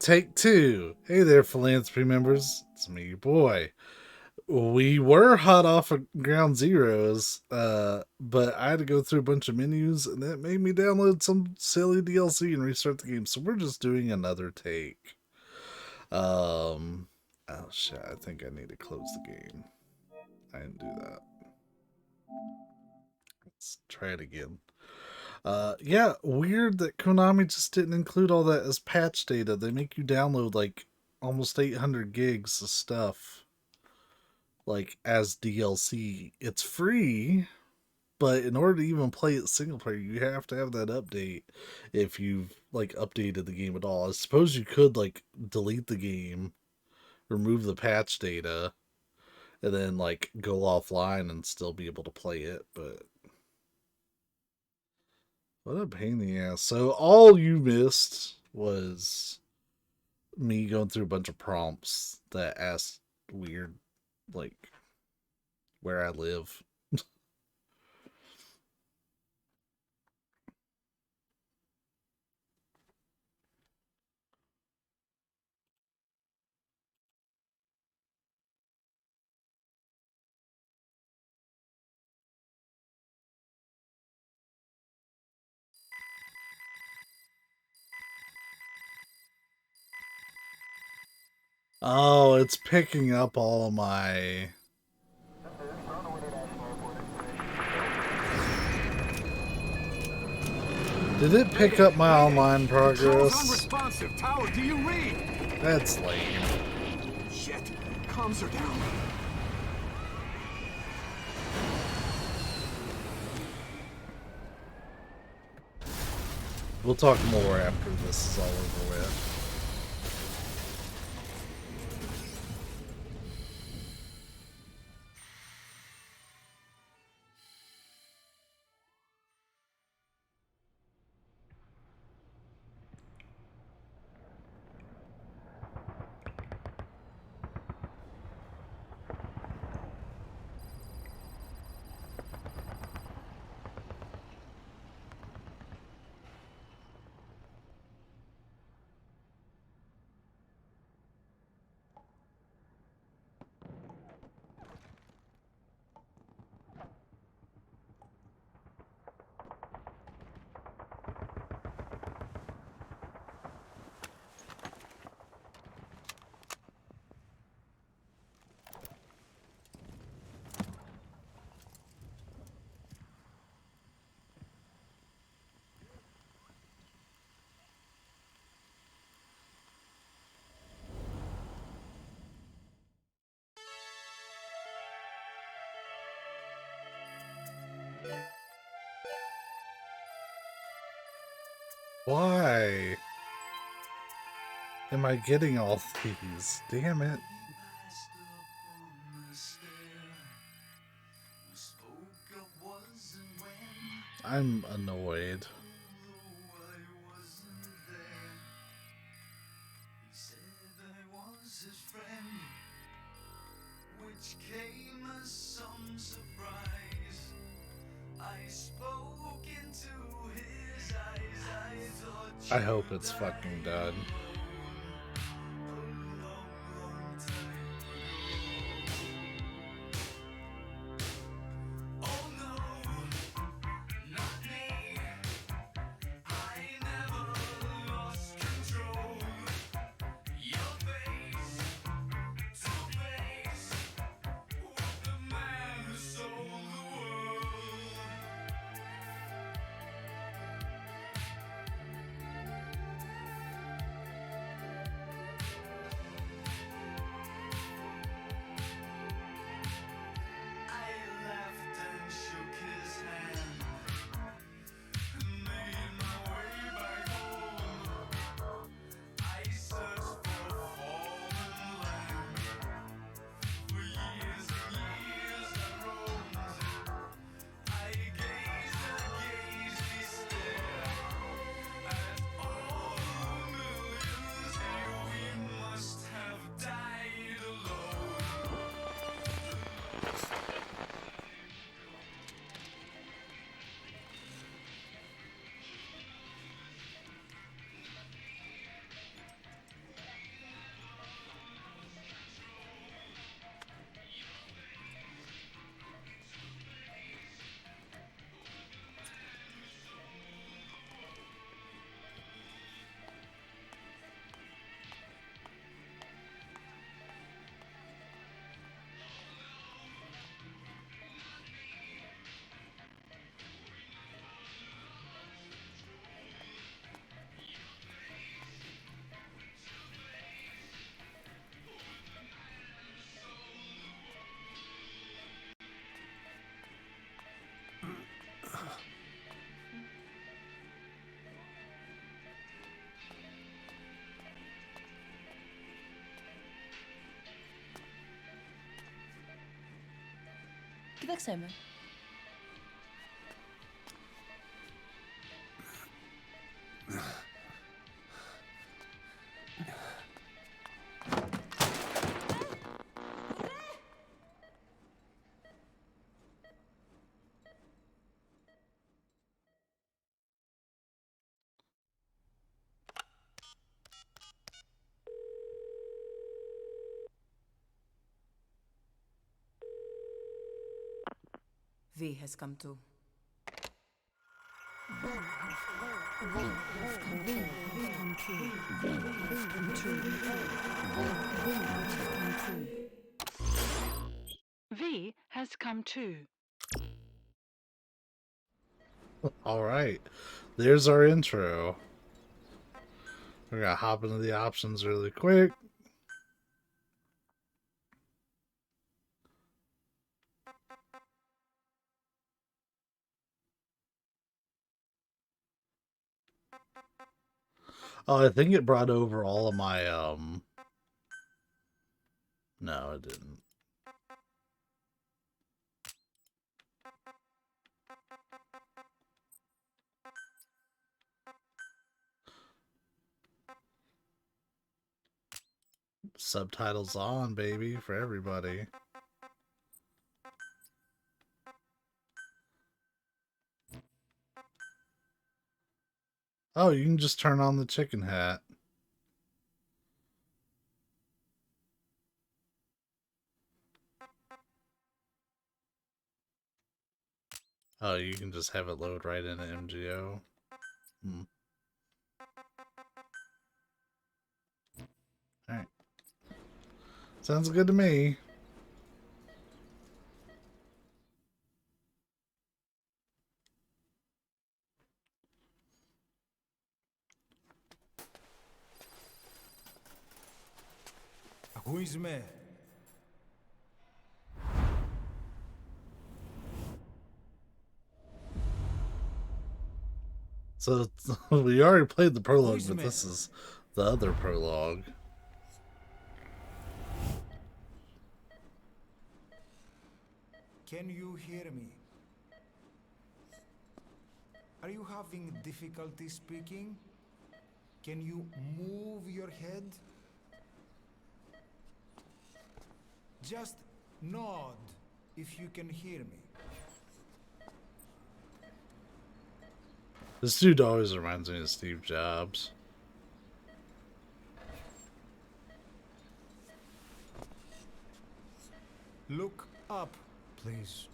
Take two. Hey there, philanthropy members. It's me, your boy. We were hot off of ground zeros, but I had to go through a bunch of menus, and that made me download some silly DLC and restart the game. So we're just doing another take. Oh shit! I think I need to close the game. I didn't do that. Let's try it again. Yeah, weird that Konami just didn't include all that as patch data. They make you download like almost 800 gigs of stuff like as DLC. It's free, but in order to even play it single player, you have to have that update if you've like updated the game at all. I suppose you could like delete the game, remove the patch data, and then like go offline and still be able to play it, but what a pain in the ass. So all you missed was me going through a bunch of prompts that asked weird, like, where I live. Oh, it's picking up all of my... Did it pick up my online progress? Unresponsive. Tower, do you read? That's lame. Shit. Comms are down. We'll talk more after this is all over with. Why am I getting all these? Damn it. I'm annoyed. I hope it's fucking done. tak chcemy. V has come to. V has come too. All right, there's our intro. We're gonna hop into the options really quick. Oh, I think it brought over all of my no, it didn't. Subtitles on, baby, for everybody. Oh, you can just turn on the chicken hat. Oh, you can just have it load right into MGO. Alright. Sounds good to me. Who is me? So we already played the prologue, Who's but me? this is the other prologue. Can you hear me? Are you having difficulty speaking? Can you move your head? Just nod if you can hear me. This dude always reminds me of Steve Jobs. Look up, please.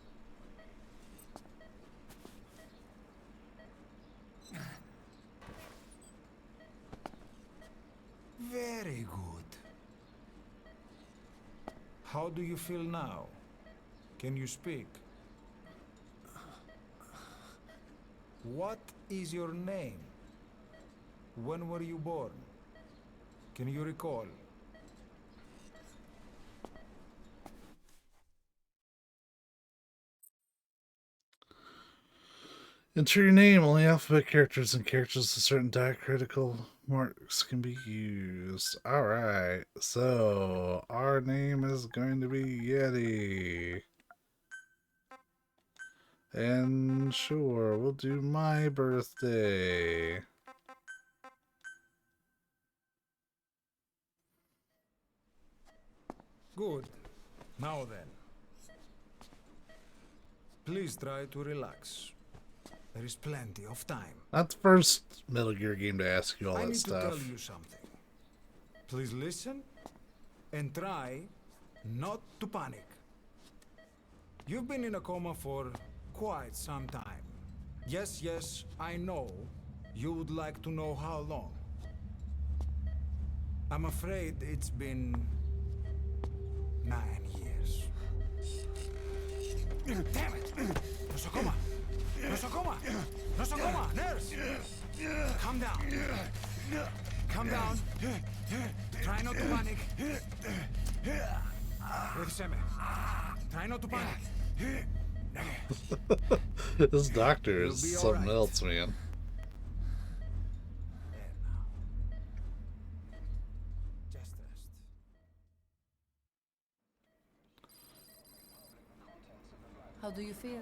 Very good. How do you feel now? Can you speak? What is your name? When were you born? Can you recall? Enter your name. Only alphabet characters and characters with certain diacritical marks can be used. Alright, so our name is going to be Yeti. And sure, we'll do my birthday. Good. Now then. Please try to relax. There is plenty of time. Not the first Metal Gear game to ask you all I that need stuff. to tell you something. Please listen and try not to panic. You've been in a coma for quite some time. Yes, yes, I know. You would like to know how long. I'm afraid it's been 9 years. Damn it! Nosocoma! Nosocoma! Nosocoma! Nurse! Calm down. Calm down. Try not to panic. Reviseme. Try not to panic. This doctor You'll is be something alright. else, man. There now. Just rest. How How do you feel?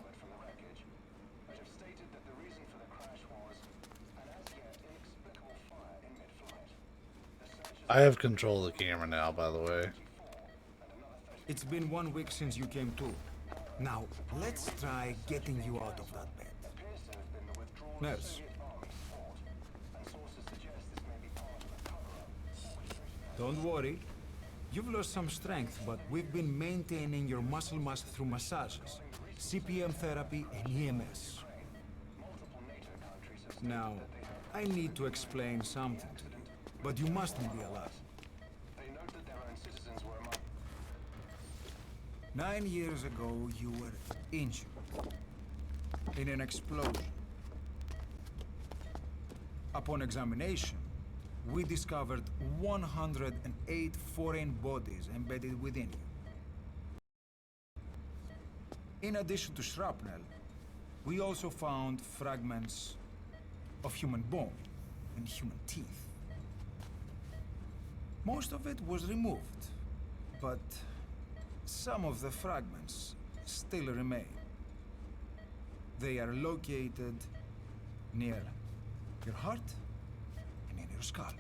I have control of the camera now, by the way. It's been 1 week since you came to. Now, let's try getting you out of that bed. Nurse. Don't worry. You've lost some strength, but we've been maintaining your muscle mass through massages, CPM therapy, and EMS. Now, I need to explain something to you, but you mustn't be alive. 9 years ago, you were injured in an explosion. Upon examination, we discovered 108 foreign bodies embedded within you. In addition to shrapnel, we also found fragments of human bone and human teeth. Most of it was removed, but some of the fragments still remain. They are located near your heart and in your skull.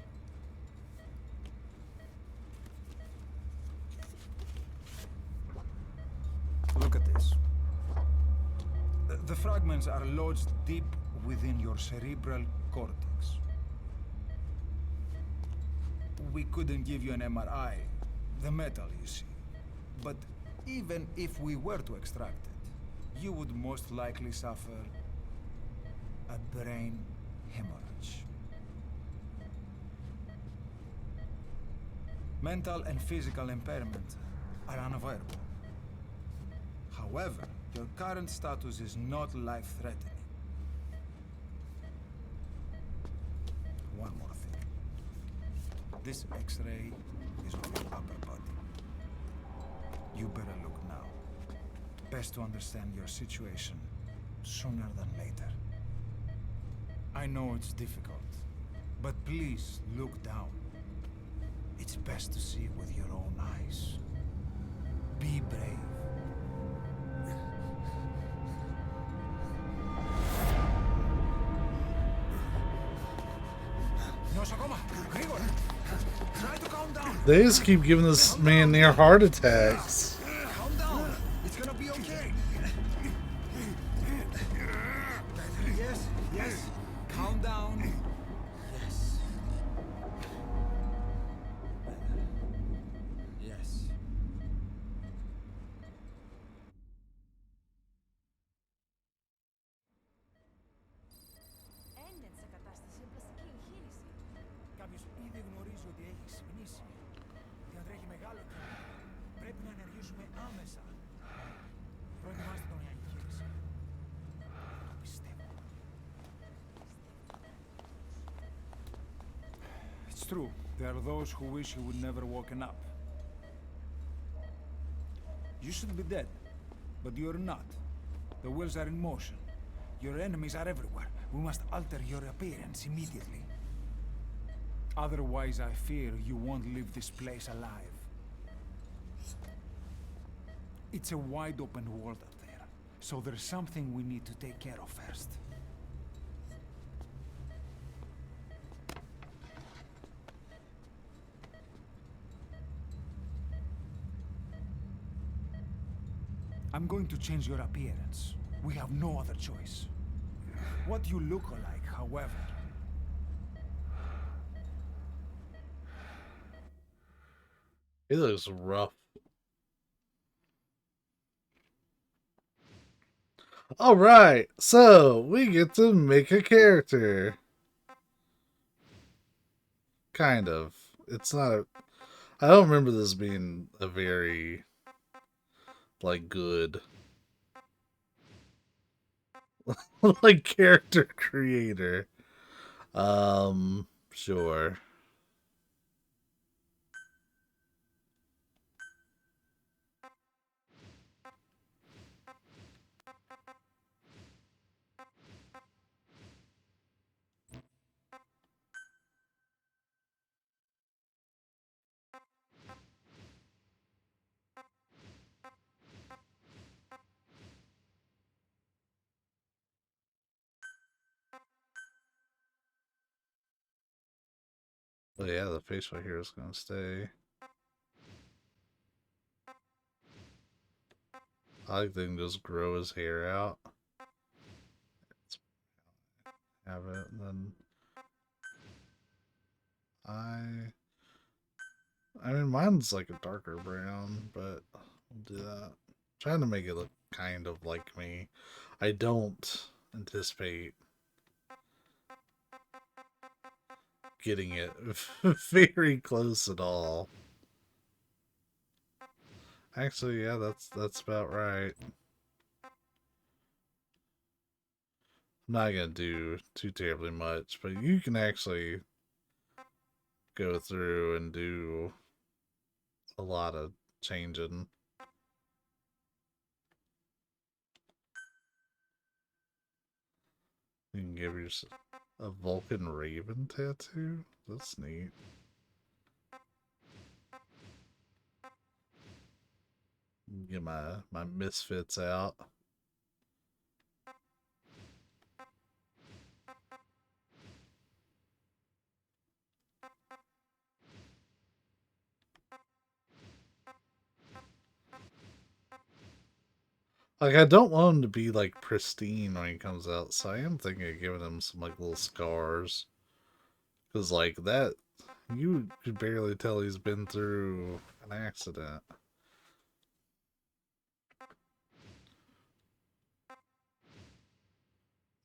Look at this. The fragments are lodged deep within your cerebral cortex. We couldn't give you an MRI, the metal, you see. But even if we were to extract it, you would most likely suffer a brain hemorrhage. Mental and physical impairment are unavoidable. However, your current status is not life-threatening. One more thing. This X-ray is of your upper body. You better look now. Best to understand your situation sooner than later. I know it's difficult, but please look down. It's best to see with your own eyes. Be brave. Try to calm down. They just keep giving this man near heart attacks. Calm down. It's gonna be okay. Yes, yes. Calm down. Yes. Yes. Ένιωθε σε κατάσταση πλαστική εγχείρηση. Κάποιος ήδη γνωρίζει ότι έχει ξυπνήσει. Διατρέχει μεγάλο κίνδυνο. Πρέπει να ενεργήσουμε άμεσα. Προετοιμάστε τον για εγχείρηση. Το πιστεύω. It's true. There are those who wish you would never woken up. You should be dead, but you're not. The wheels are in motion. Your enemies are everywhere. We must alter your appearance immediately. Otherwise, I fear you won't leave this place alive. It's a wide open world up there, so there's something we need to take care of first. I'm going to change your appearance. We have no other choice. What you look like, however, He looks rough. Alright, so we get to make a character. Kind of. It's not a... I don't remember this being a very, like, good, like, character creator. Sure. yeah, the facial here is gonna stay. I like they can just grow his hair out. Let's have it, and then I mean, mine's like a darker brown, but we'll do that. Trying to make it look kind of like me. I don't anticipate getting it very close at all. Actually, yeah, that's about right. I'm not gonna do too terribly much, but you can actually go through and do a lot of changing. You can give yourself a Vulcan Raven tattoo. That's neat. Get my misfits out. Like, I don't want him to be like pristine when he comes out, so I am thinking of giving him some like little scars. Cause like that, you could barely tell he's been through an accident.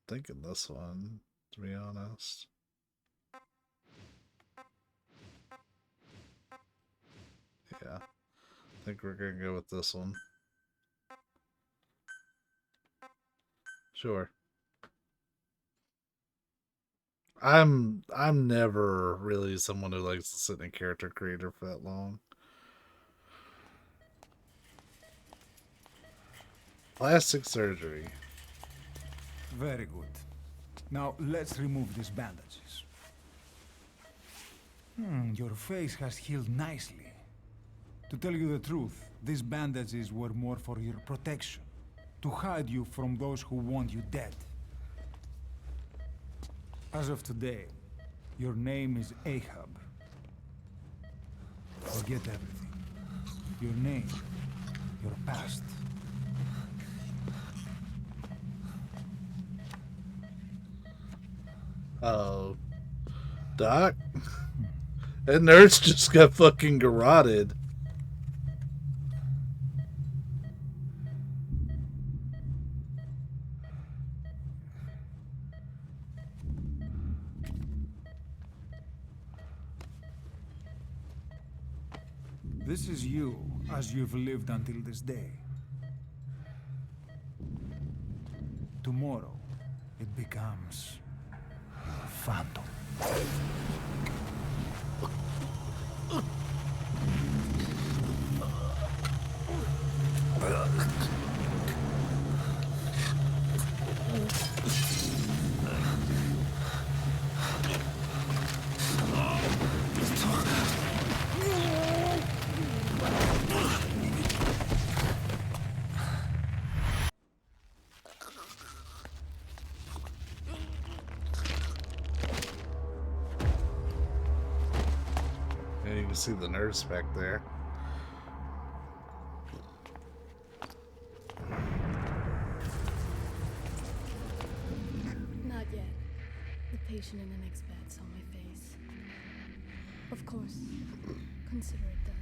Thinking this one, to be honest. Yeah, I think we're gonna go with this one. Sure. I'm never really someone who likes to sit in a character creator for that long. Plastic surgery. Very good. Now let's remove these bandages. Your face has healed nicely. To tell you the truth, these bandages were more for your protection, to hide you from those who want you dead. As of today, your name is Ahab. Forget everything. Your name, your past. Oh, Doc? That nurse just got fucking garroted. This is you, as you've lived until this day. Tomorrow, it becomes a phantom. And you can see the nurse back there. Not yet. The patient in the next bed saw my face. Of course. Consider it done.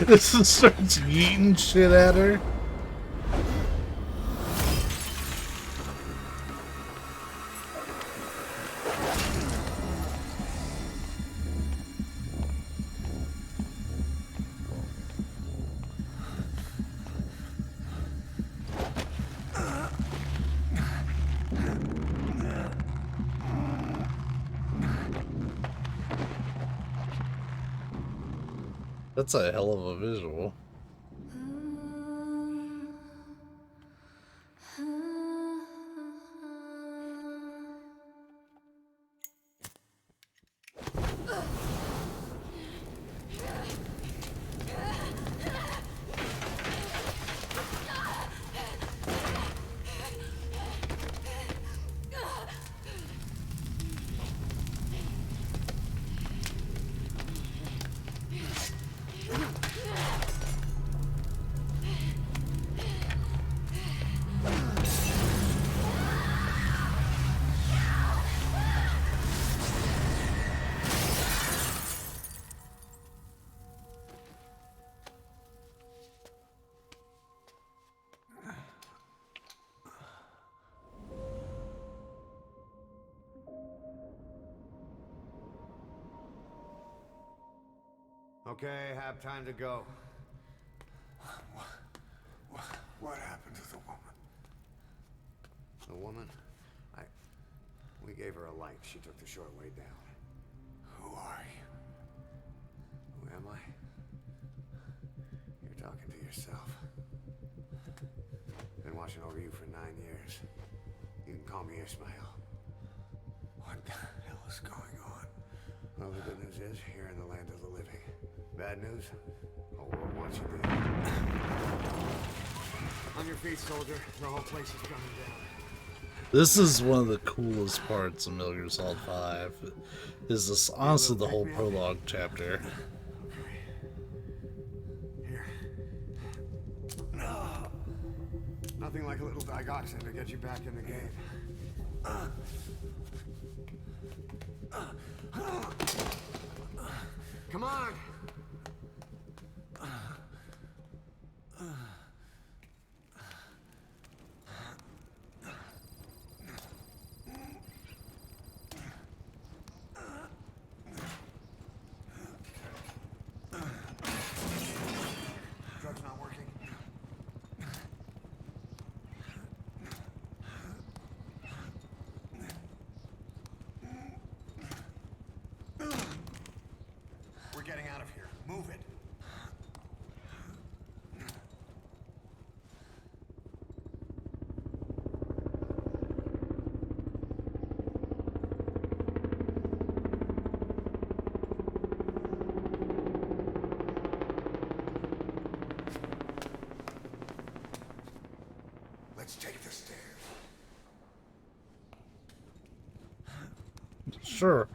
This starts yeeting shit at her. That's a hell of a visual. Okay, have time to go. What happened to the woman? The woman? We gave her a light. She took the short way down. Who are you? Who am I? You're talking to yourself. Been watching over you for 9 years. You can call me Ismail. What the hell is going on? Well, the good news is, you're in the land of the living. Bad news? The whole world wants you dead. On your feet, soldier. The whole place is coming down. This is one of the coolest parts of Metal Gear Solid 5. Is this honestly the whole prologue chapter. Here. Nothing like a little digoxin to get you back in the game. Come on! Drug's not working. We're getting out of here. Move it. Let's take the stairs. Sure,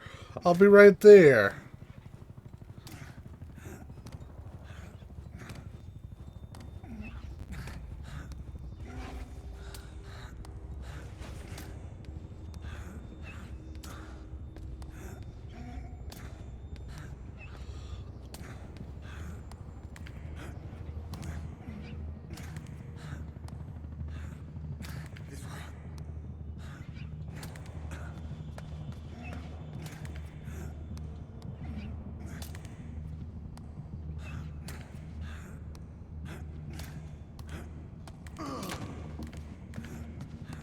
I'll be right there. This way.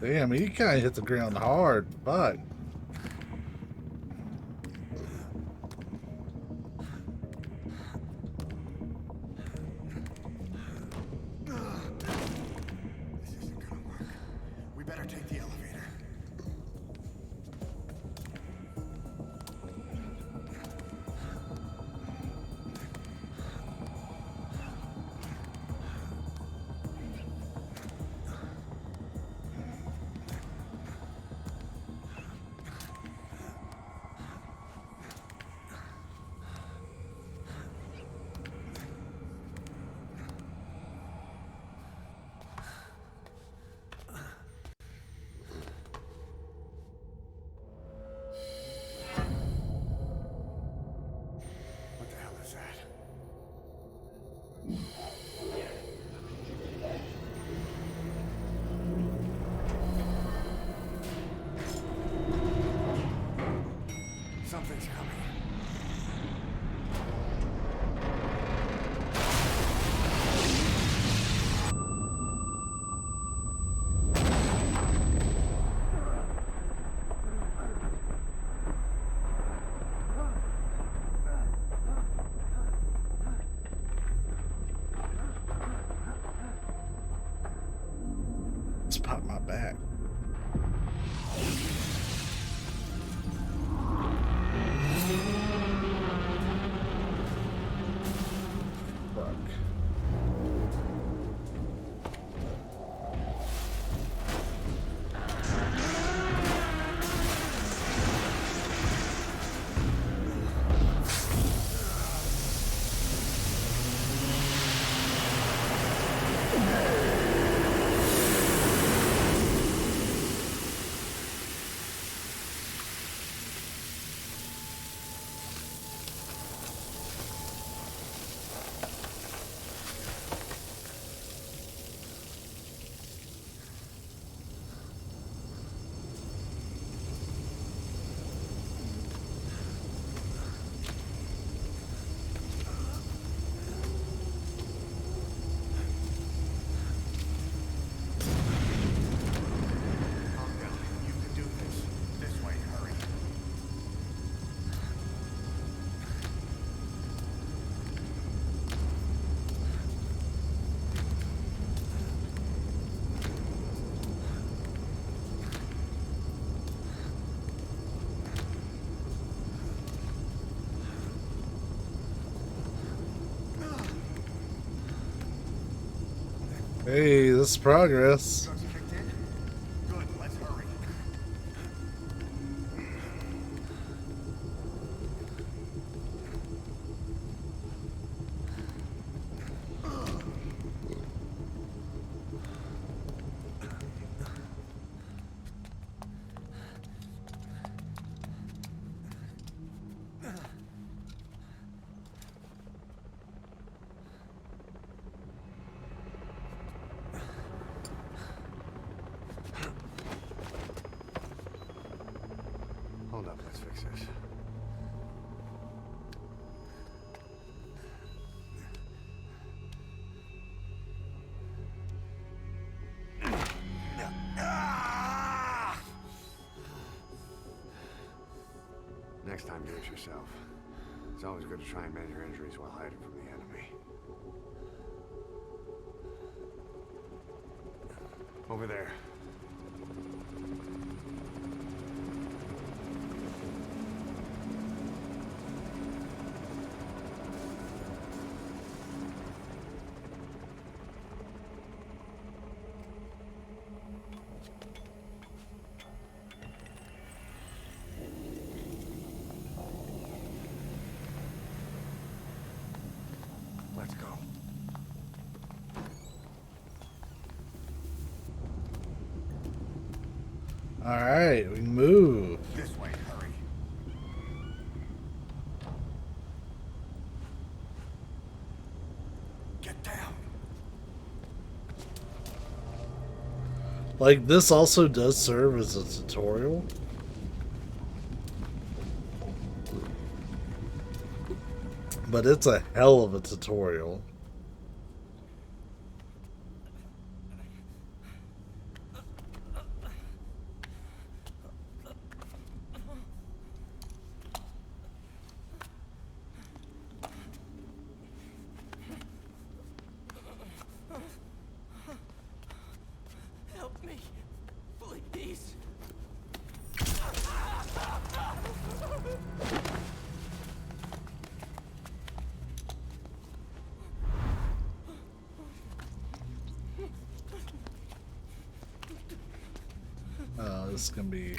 Damn, he kind of hit the ground hard. Fuck. This isn't gonna work. We better take the elevator. back. Fuck. Calm down. You can do this. This way, hurry. Hey, this is progress. Drugs kicked in? Good, let's hurry. Hold up, let's fix this. Next time, do it yourself. It's always good to try and mend your injuries while hiding from the enemy. Over there. Let's go. Alright, we can move. This way, hurry. Get down. Like, this also does serve as a tutorial. But it's a hell of a tutorial. Help me, please. This is gonna be.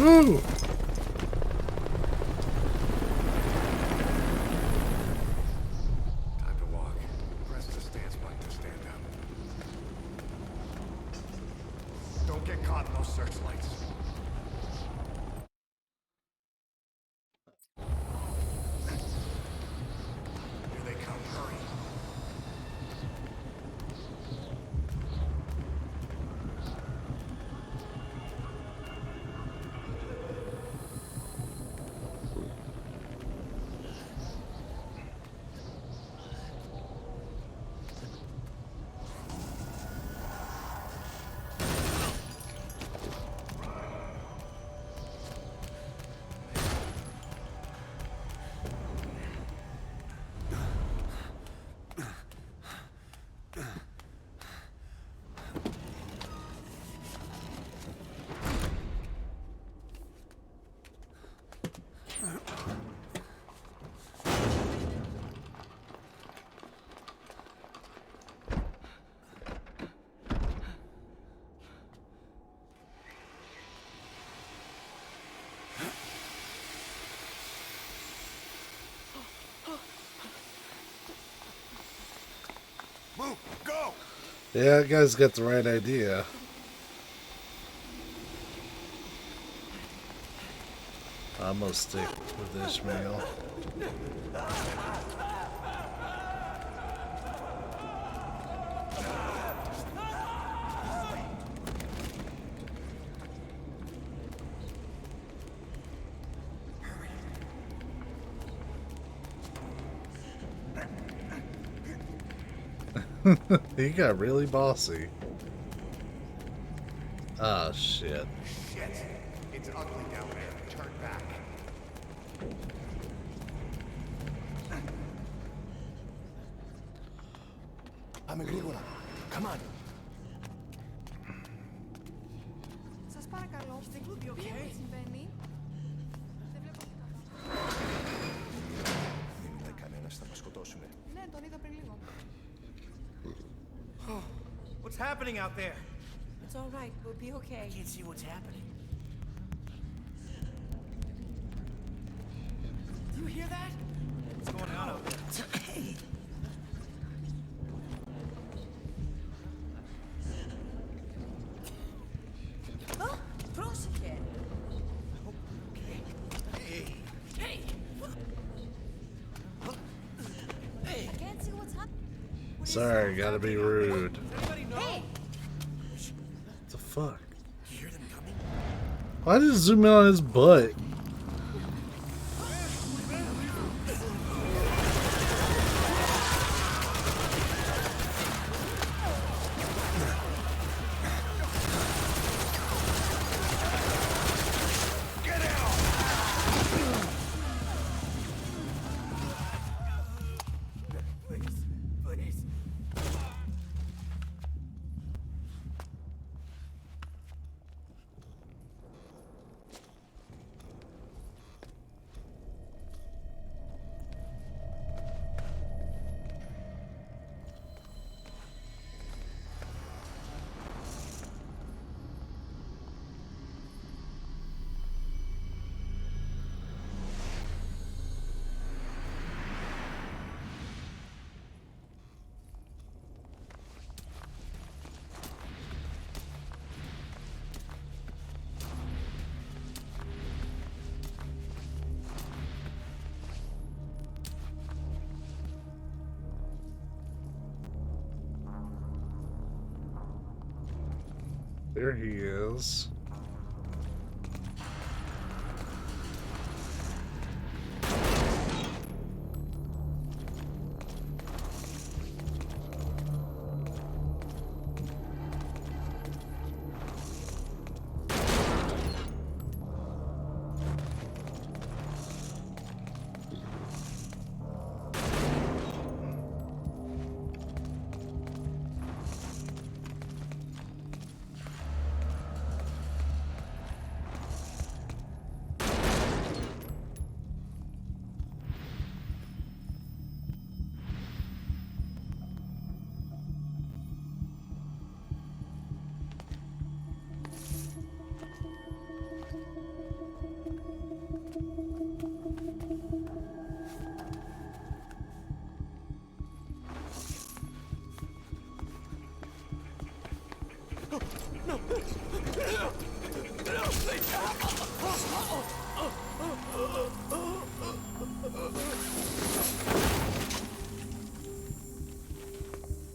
Woo! Time to walk. Press the stance button to stand up. Don't get caught in those searchlights. Here they come. Hurry. Move! Go! Yeah, you guys got the right idea. I'm gonna stick with Ishmael. He got really bossy. Ah, shit. Shit! It's ugly down there. Turn back. I'm Grigola. Come on. Σας παρακαλώ, τι συμβαίνει? Δεν βλέπω τίποτα. Μην μιλάει κανένας, θα μας σκοτώσουνε. Ναι, τον είδα πριν λίγο. What's happening out there? It's all right, we'll be okay. I can't see what's happening. Do you hear that? What's going on out there? Oh, πρόσεχε. Hey! Hey! I can't see what's happening. Sorry, gotta be rude. Anybody know? Hey! What the fuck? You hear them coming? Why did it zoom in on his butt? Please, please. There he is.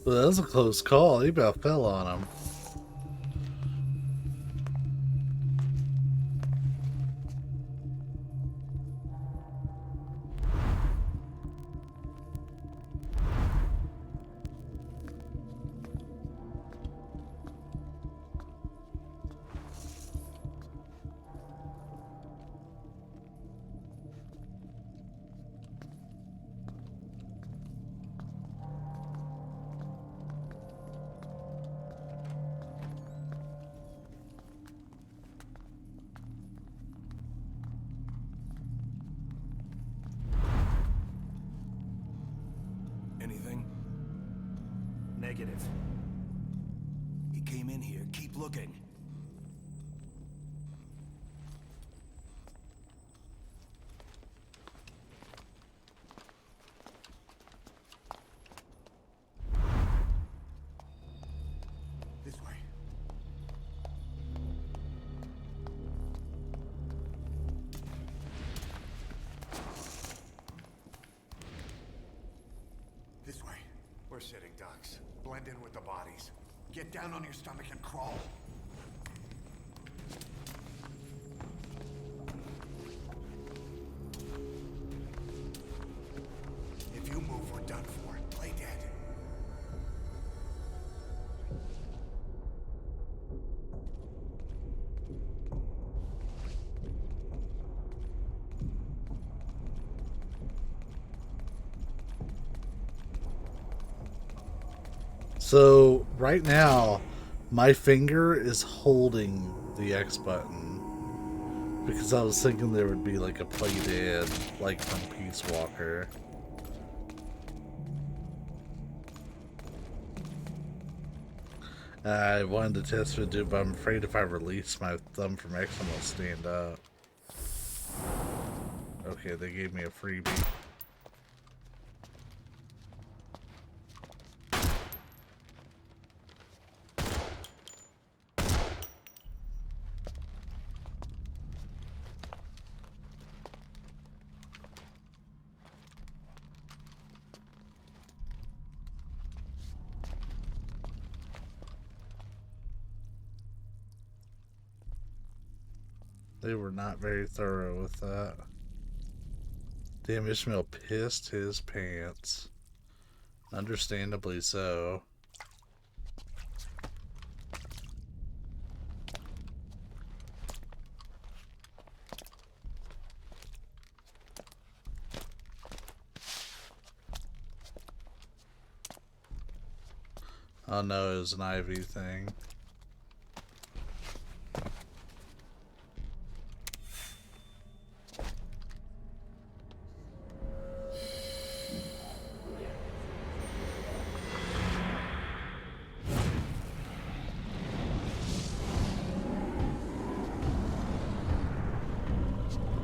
Well, that was a close call. He about fell on him. Anything? Negative. He came in here. Keep looking. This way. This way. We're sitting ducks. Blend in with the bodies. Get down on your stomach and crawl. If you move, we're done for. Play dead. So right now, my finger is holding the X button because I was thinking there would be like a play dead, like from Peace Walker. I wanted to test it, dude, but I'm afraid if I release my thumb from X, I'm gonna stand up. Okay, they gave me a freebie. They were not very thorough with that. Damn, Ishmael pissed his pants. Understandably so. Oh no, it was an IV thing.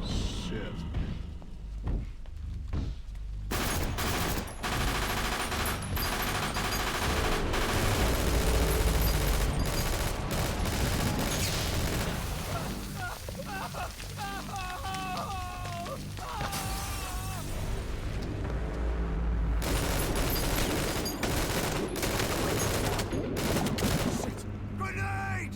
Shit. Grenade!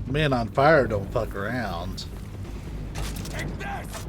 Man on fire don't fuck around. Take this!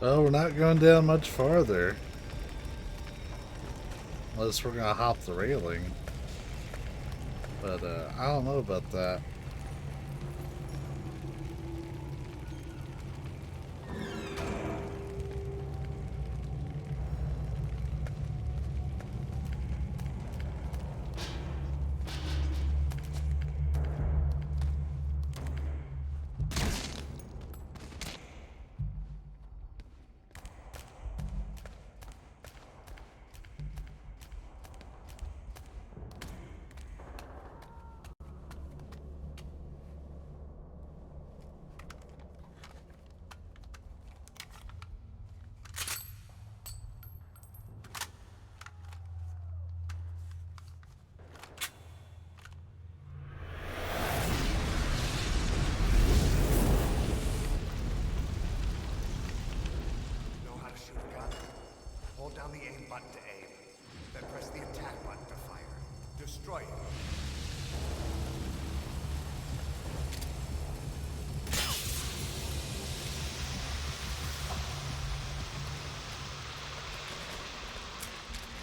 Oh, we're not going down much farther. Unless we're gonna hop the railing. But, I don't know about that. Know how to shoot a gun? Hold down the aim button to aim, then press the attack button to fire. Destroy it.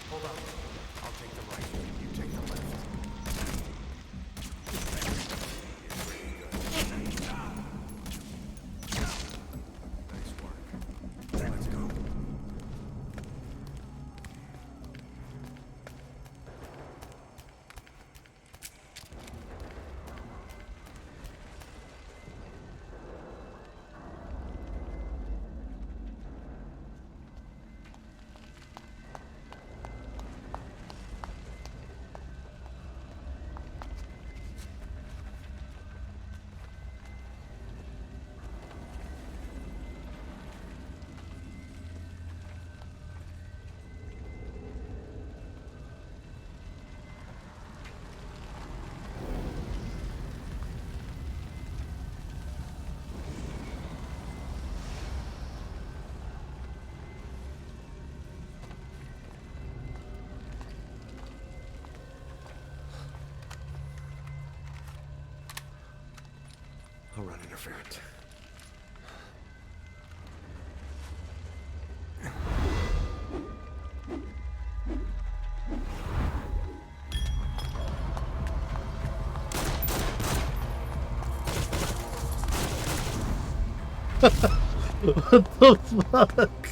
Hold on. I'll take the right. You take the left. Nice work. Let's go. I'll run interference. What the fuck?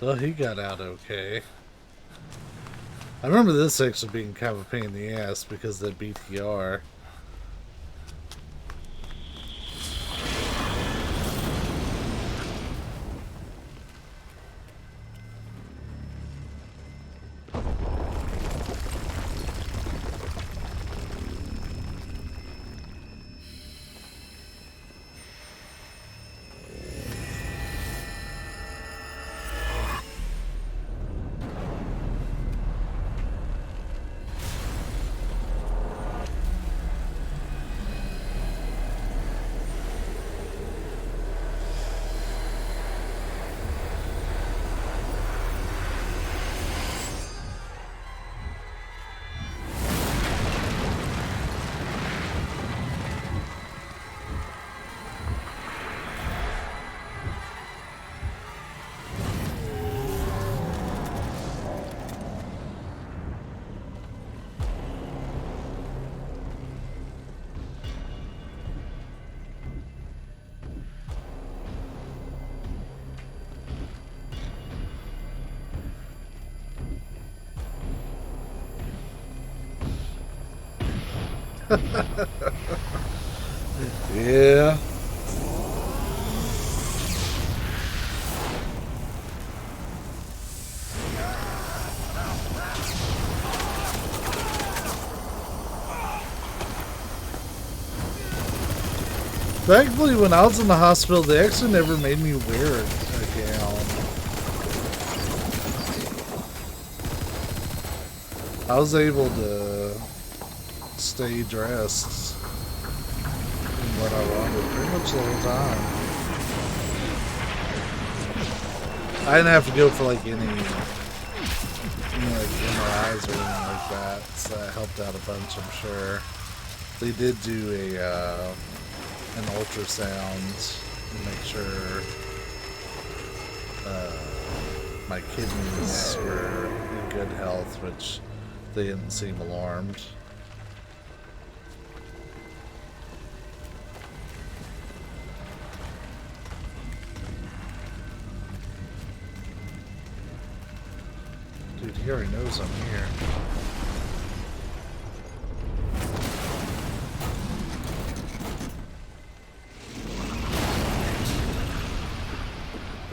Well, he got out okay. I remember this actually being kind of a pain in the ass because of the BTR. Yeah. Thankfully, when I was in the hospital, they actually never made me wear a gown. I was able to stay dressed in what I wanted pretty much the whole time. I didn't have to go for like any like MRIs or anything like that, so that helped out a bunch, I'm sure. They did do an ultrasound to make sure my kidneys were in good health, which they didn't seem alarmed. Dude, he already knows I'm here.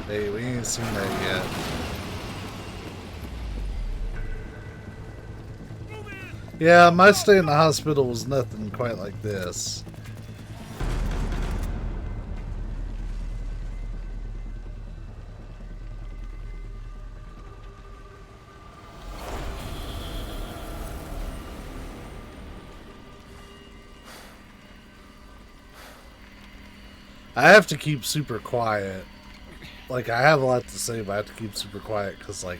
Hey, we ain't seen that yet. Yeah, my stay in the hospital was nothing quite like this. I have to keep super quiet. Like, I have a lot to say, but I have to keep super quiet because, like,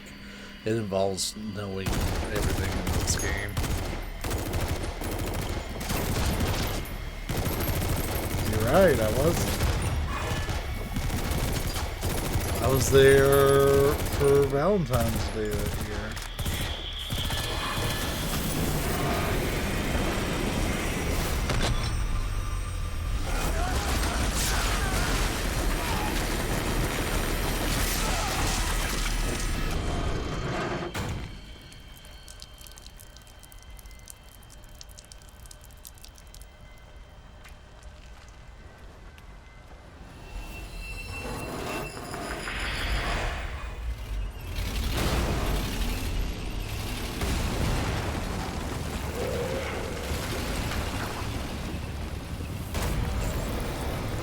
it involves knowing everything in this game. You're right, I was there for Valentine's Day that year.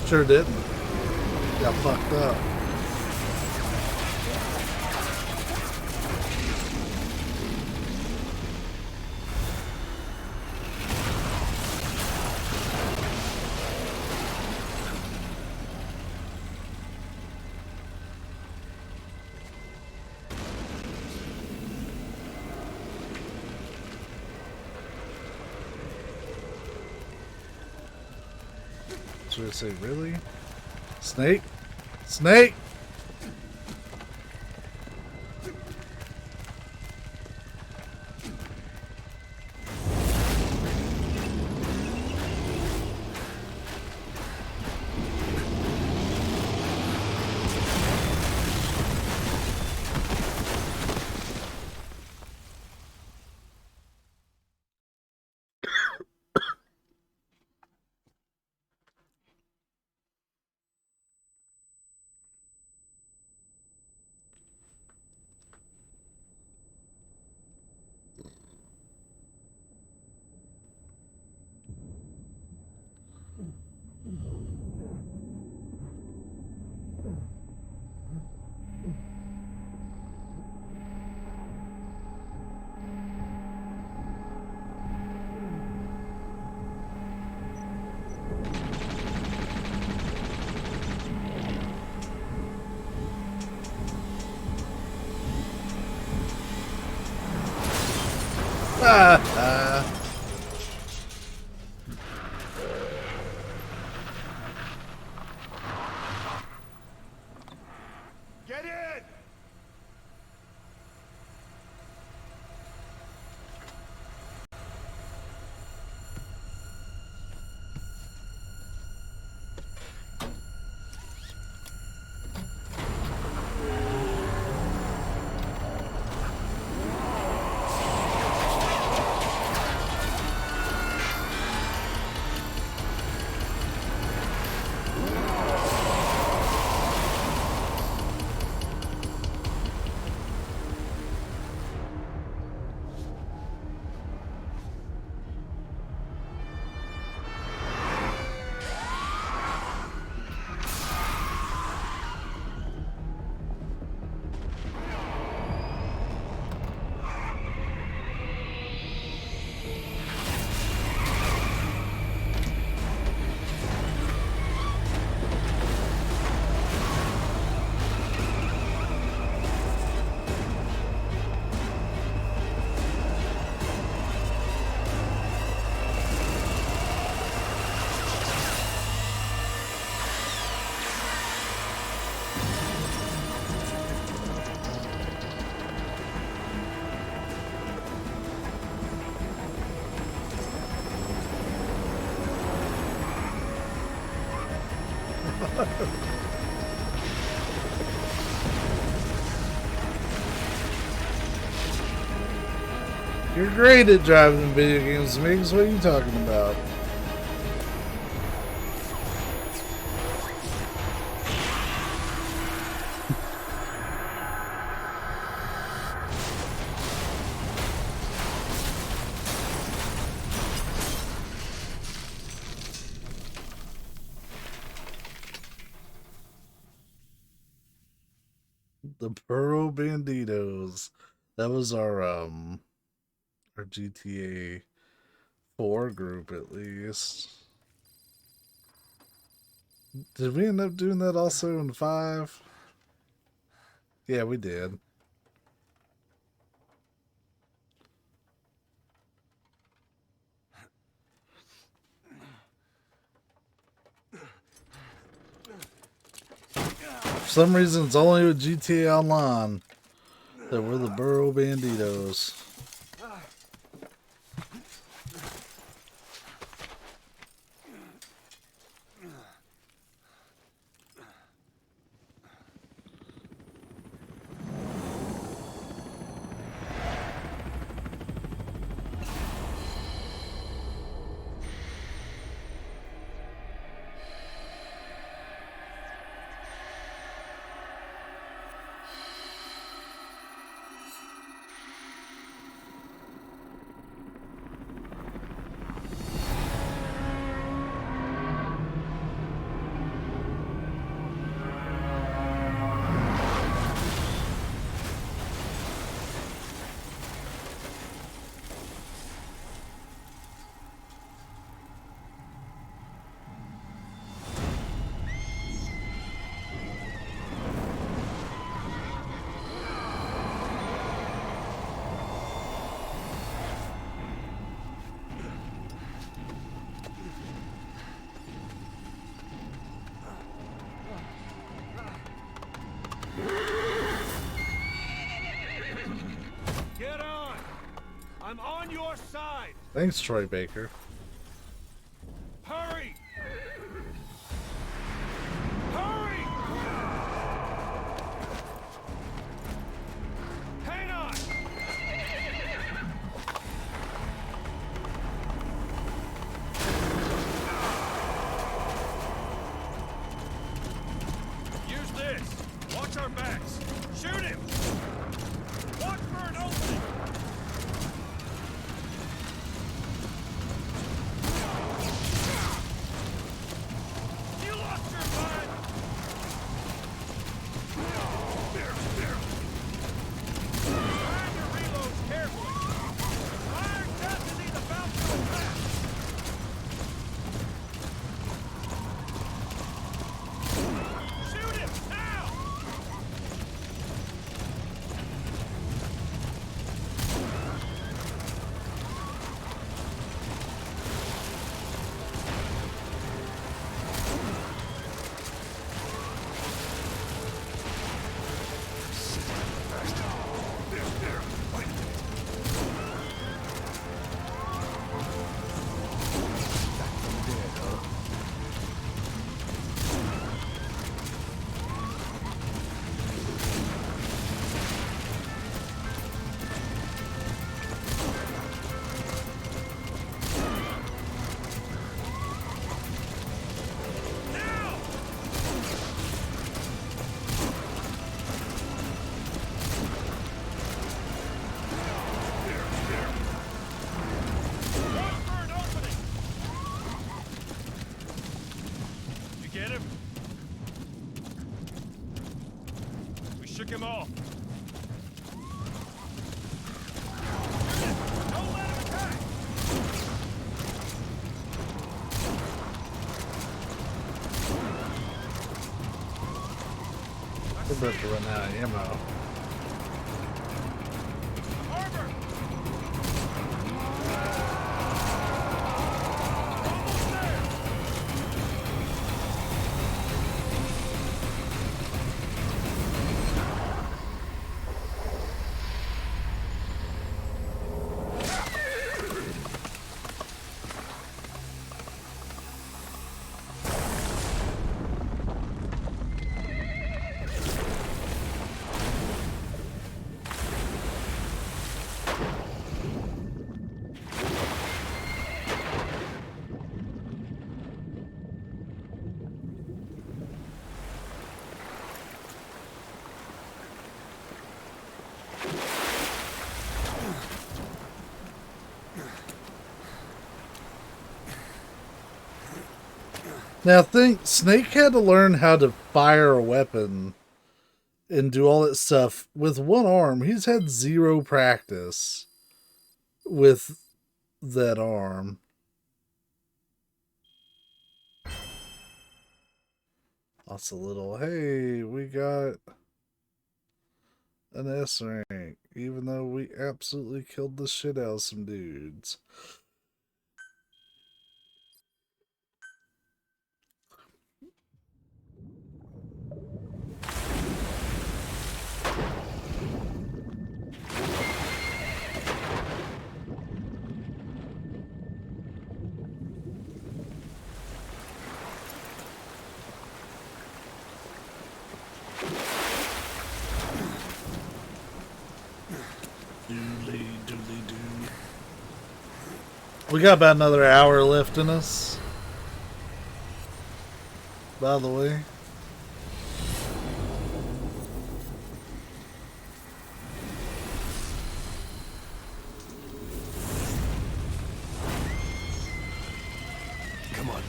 Sure didn't. Got fucked up. Should I say, really? Snake? Snake! Get in! You're great at driving video games, Migs. What are you talking about? The Burro Banditos. That was our GTA 4 group at least. Did we end up doing that also in 5? Yeah, we did. For some reason, it's only with GTA Online that we're the Burro Banditos. Get on! I'm on your side! Thanks, Troy Baker. Hurry! Hurry! Hang on! Use this! Watch our backs! Shoot him! Watch for an opening! You lost your mind! Time your reloads carefully! Iron Destiny's about to attack! Shoot him! Now! Watch for an opening! You get him? We shook him off. Don't let him attack! We're about to run out of ammo. Harbor! Now think, Snake had to learn how to fire a weapon and do all that stuff with one arm. He's had zero practice with that arm. That's a little, hey, we got an S rank, even though we absolutely killed the shit out of some dudes. We got about another hour left in us, by the way. Come on.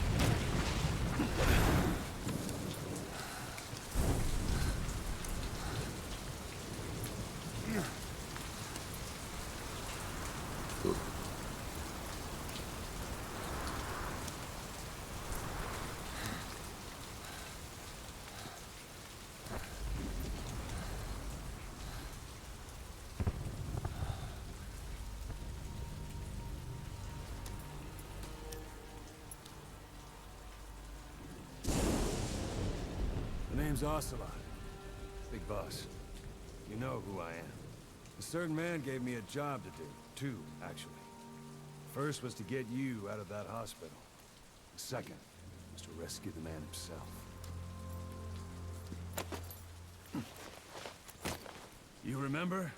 The name's Ocelot. Big boss. You know who I am. A certain man gave me a job to do. Two, actually. First was to get you out of that hospital. The second was to rescue the man himself. You remember?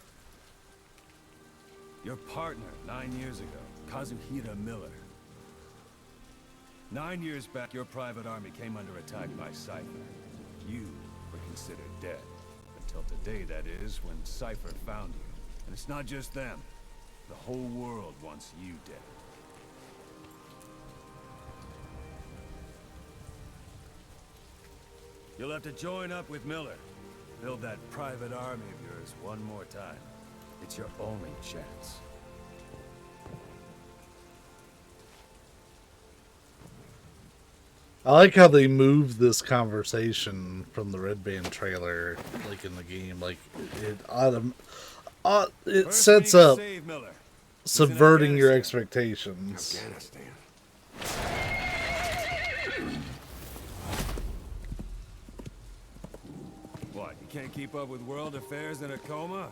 Your partner 9 years ago, Kazuhira Miller. 9 years back, your private army came under attack by Cypher. You were considered dead. Until today, that is, when Cypher found you. And it's not just them. The whole world wants you dead. You'll have to join up with Miller. Build that private army of yours one more time. It's your only chance. I like how they moved this conversation from the Red Band trailer, like in the game. Like it First, sets we need to up save Miller. He's in subverting your Afghanistan. expectations. Afghanistan. What, you can't keep up with world affairs in a coma?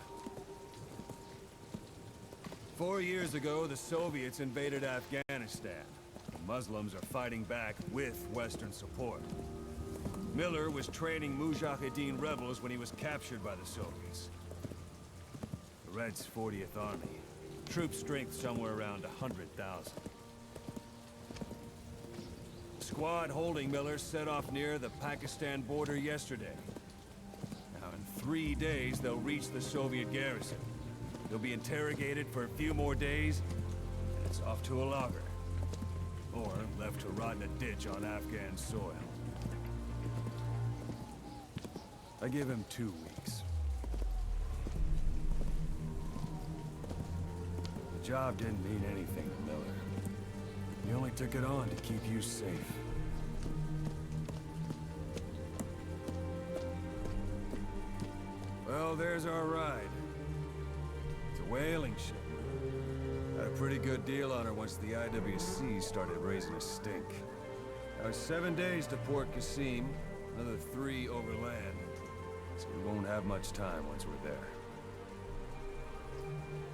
4 years ago, the Soviets invaded Afghanistan. The Muslims are fighting back with Western support. Miller was training Mujahideen rebels when he was captured by the Soviets. The Reds' 40th Army. Troop strength somewhere around 100,000. The squad holding Miller set off near the Pakistan border yesterday. Now, in 3 days, they'll reach the Soviet garrison. They'll be interrogated for a few more days, and it's off to a lager. Or left to rot in a ditch on Afghan soil. I give him 2 weeks. The job didn't mean anything to Miller. He only took it on to keep you safe. Well, there's our ride. It's a whaling ship. Had a pretty good deal on her once the IWC started raising a stink. Now it's 7 days to Port Qasim, another 3 overland. So we won't have much time once we're there.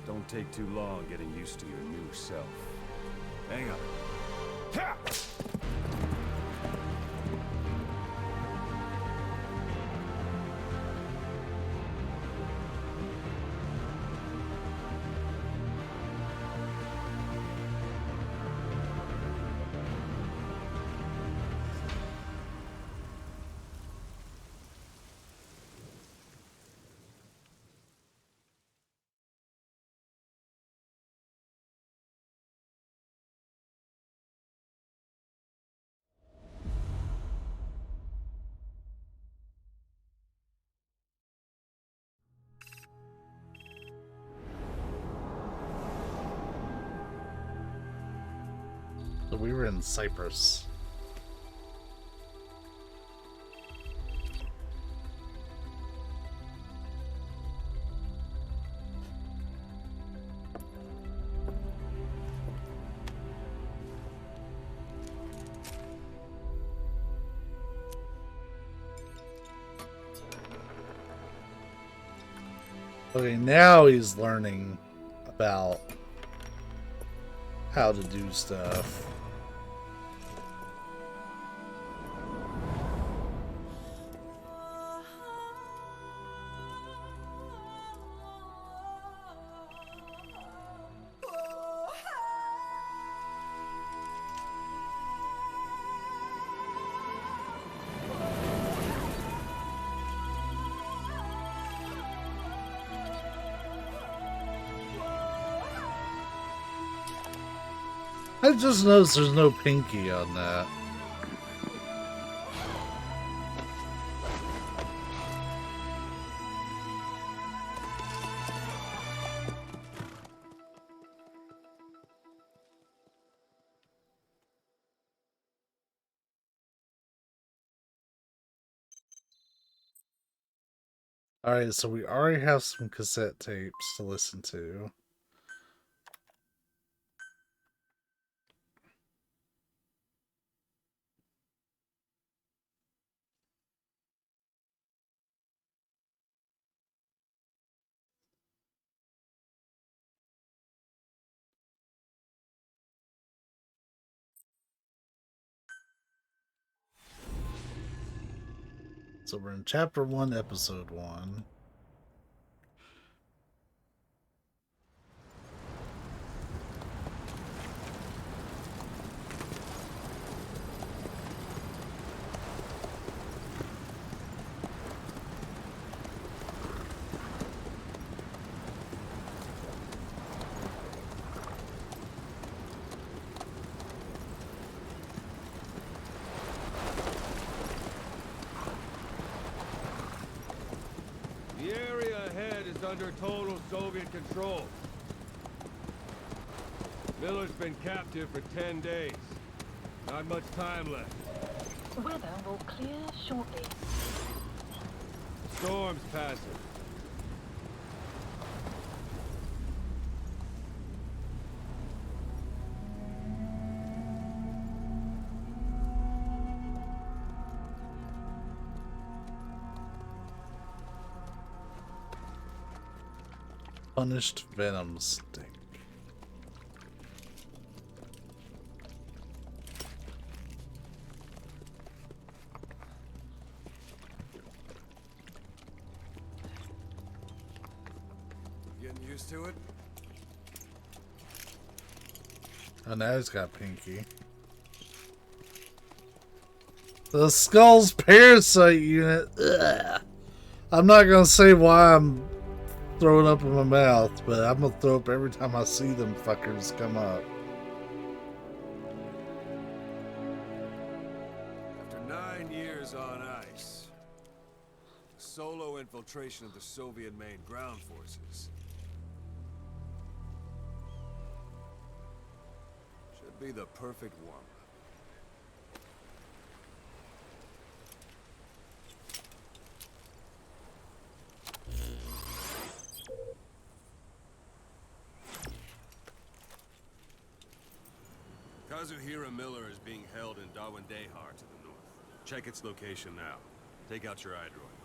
Don't take too long getting used to your new self. Hang on. Ha! So we were in Cyprus. Okay, now he's learning about how to do stuff. I just noticed there's no pinky on that. Alright, so we already have some cassette tapes to listen to. So we're in chapter 1, episode 1. The area ahead is under total Soviet control. Miller's been captive for 10 days. Not much time left. Weather will clear shortly. Storm's passing. Punished venom stink. Getting used to it? Oh, now he's got pinky. The Skull's parasite unit. Ugh. I'm not gonna say why I'm throwing up in my mouth, but I'm gonna throw up every time I see them fuckers come up. After 9 years on ice, solo infiltration of the Soviet main ground forces should be the perfect warm-up. Kazuhira Miller is being held in Dawandehar to the north. Check its location now. Take out your iDroid.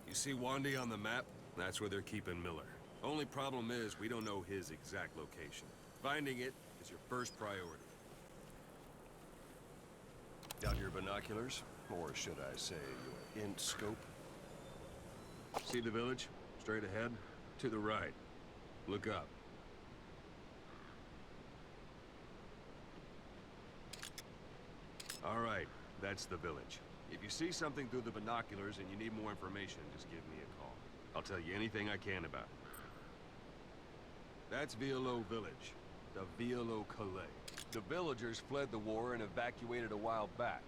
You see Wandy on the map? That's where they're keeping Miller. Only problem is we don't know his exact location. Finding it is your first priority. Got your binoculars? Or should I say your int scope? See the village? Straight ahead? To the right. Look up. All right, that's the village. If you see something through the binoculars and you need more information, just give me a call. I'll tell you anything I can about it. That's Violo Village, the Violo Calais. The villagers fled the war and evacuated a while back.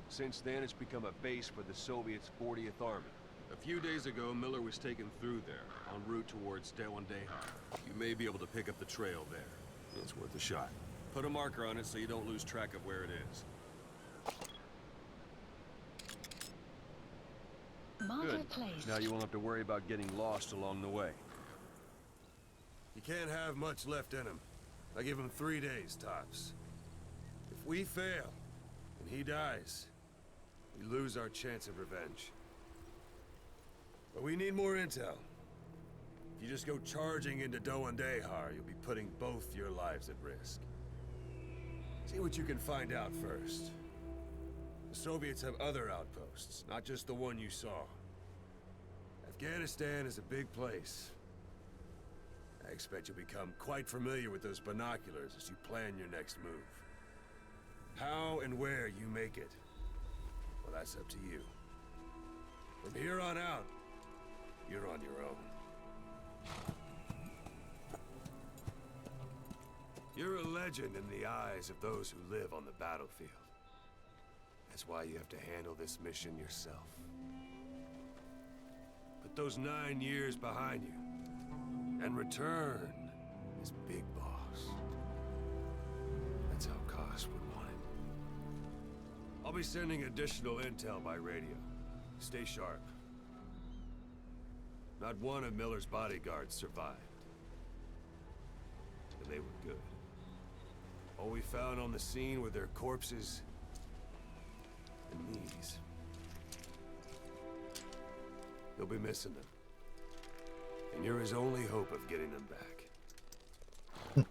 Since then, it's become a base for the Soviets' 40th Army. A few days ago, Miller was taken through there, en route towards Dewandeha. You may be able to pick up the trail there. It's worth a shot. Put a marker on it so you don't lose track of where it is. Marker Good. placed. Now you won't have to worry about getting lost along the way. You can't have much left in him. I give him 3 days, tops. If we fail, and he dies, we lose our chance of revenge. But we need more intel. If you just go charging into Dehar, you'll be putting both your lives at risk. See what you can find out first. The Soviets have other outposts, not just the one you saw. Afghanistan is a big place. I expect you'll become quite familiar with those binoculars as you plan your next move. How and where you make it, well, that's up to you. From here on out, you're on your own. You're a legend in the eyes of those who live on the battlefield. That's why you have to handle this mission yourself. Put those 9 years behind you, and return as Big Boss. That's how Koss would want it. I'll be sending additional intel by radio. Stay sharp. Not one of Miller's bodyguards survived. And they were good. All we found on the scene were their corpses and knees. You'll be missing them. And you're his only hope of getting them back.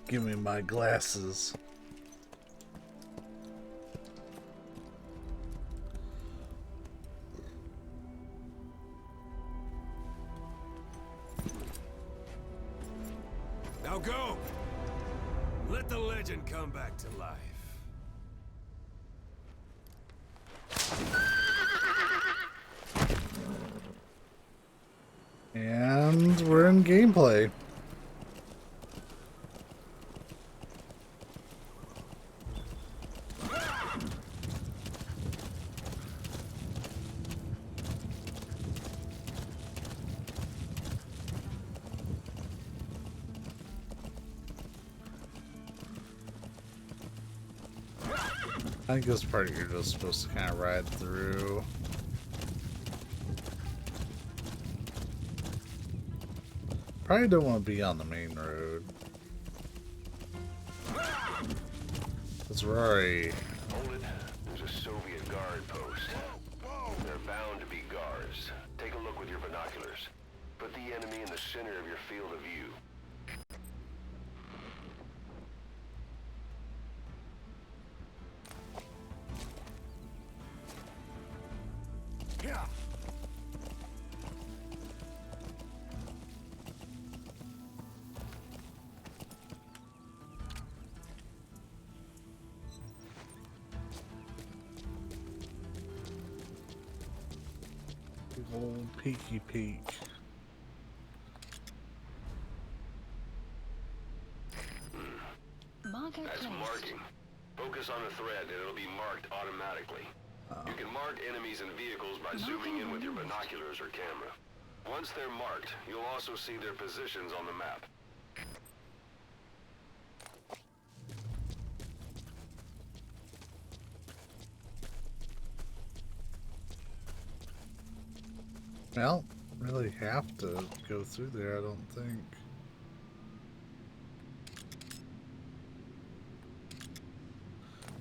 Give me my glasses. Now go! Let the legend come back to life. And we're in gameplay. I think this part you're just supposed to kind of ride through. Probably don't want to be on the main road. It's Rory. Hold it. There's a Soviet guard post. They're bound to be guards. Take a look with your binoculars. Put the enemy in the center of your field of view. Old peeky peek. Marker That's placed. marking. Focus on the thread and it'll be marked automatically. You can mark enemies and vehicles by zooming in with your binoculars or camera. Once they're marked, you'll also see their positions on the map. Well, really have to go through there, I don't think.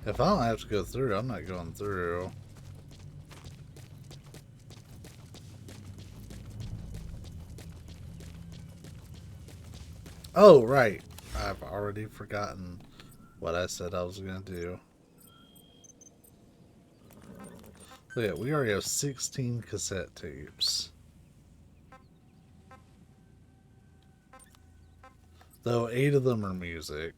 If I don't have to go through, I'm not going through. Oh, right. I've already forgotten what I said I was going to do. Look at, we already have 16 cassette tapes. Though 8 of them are music.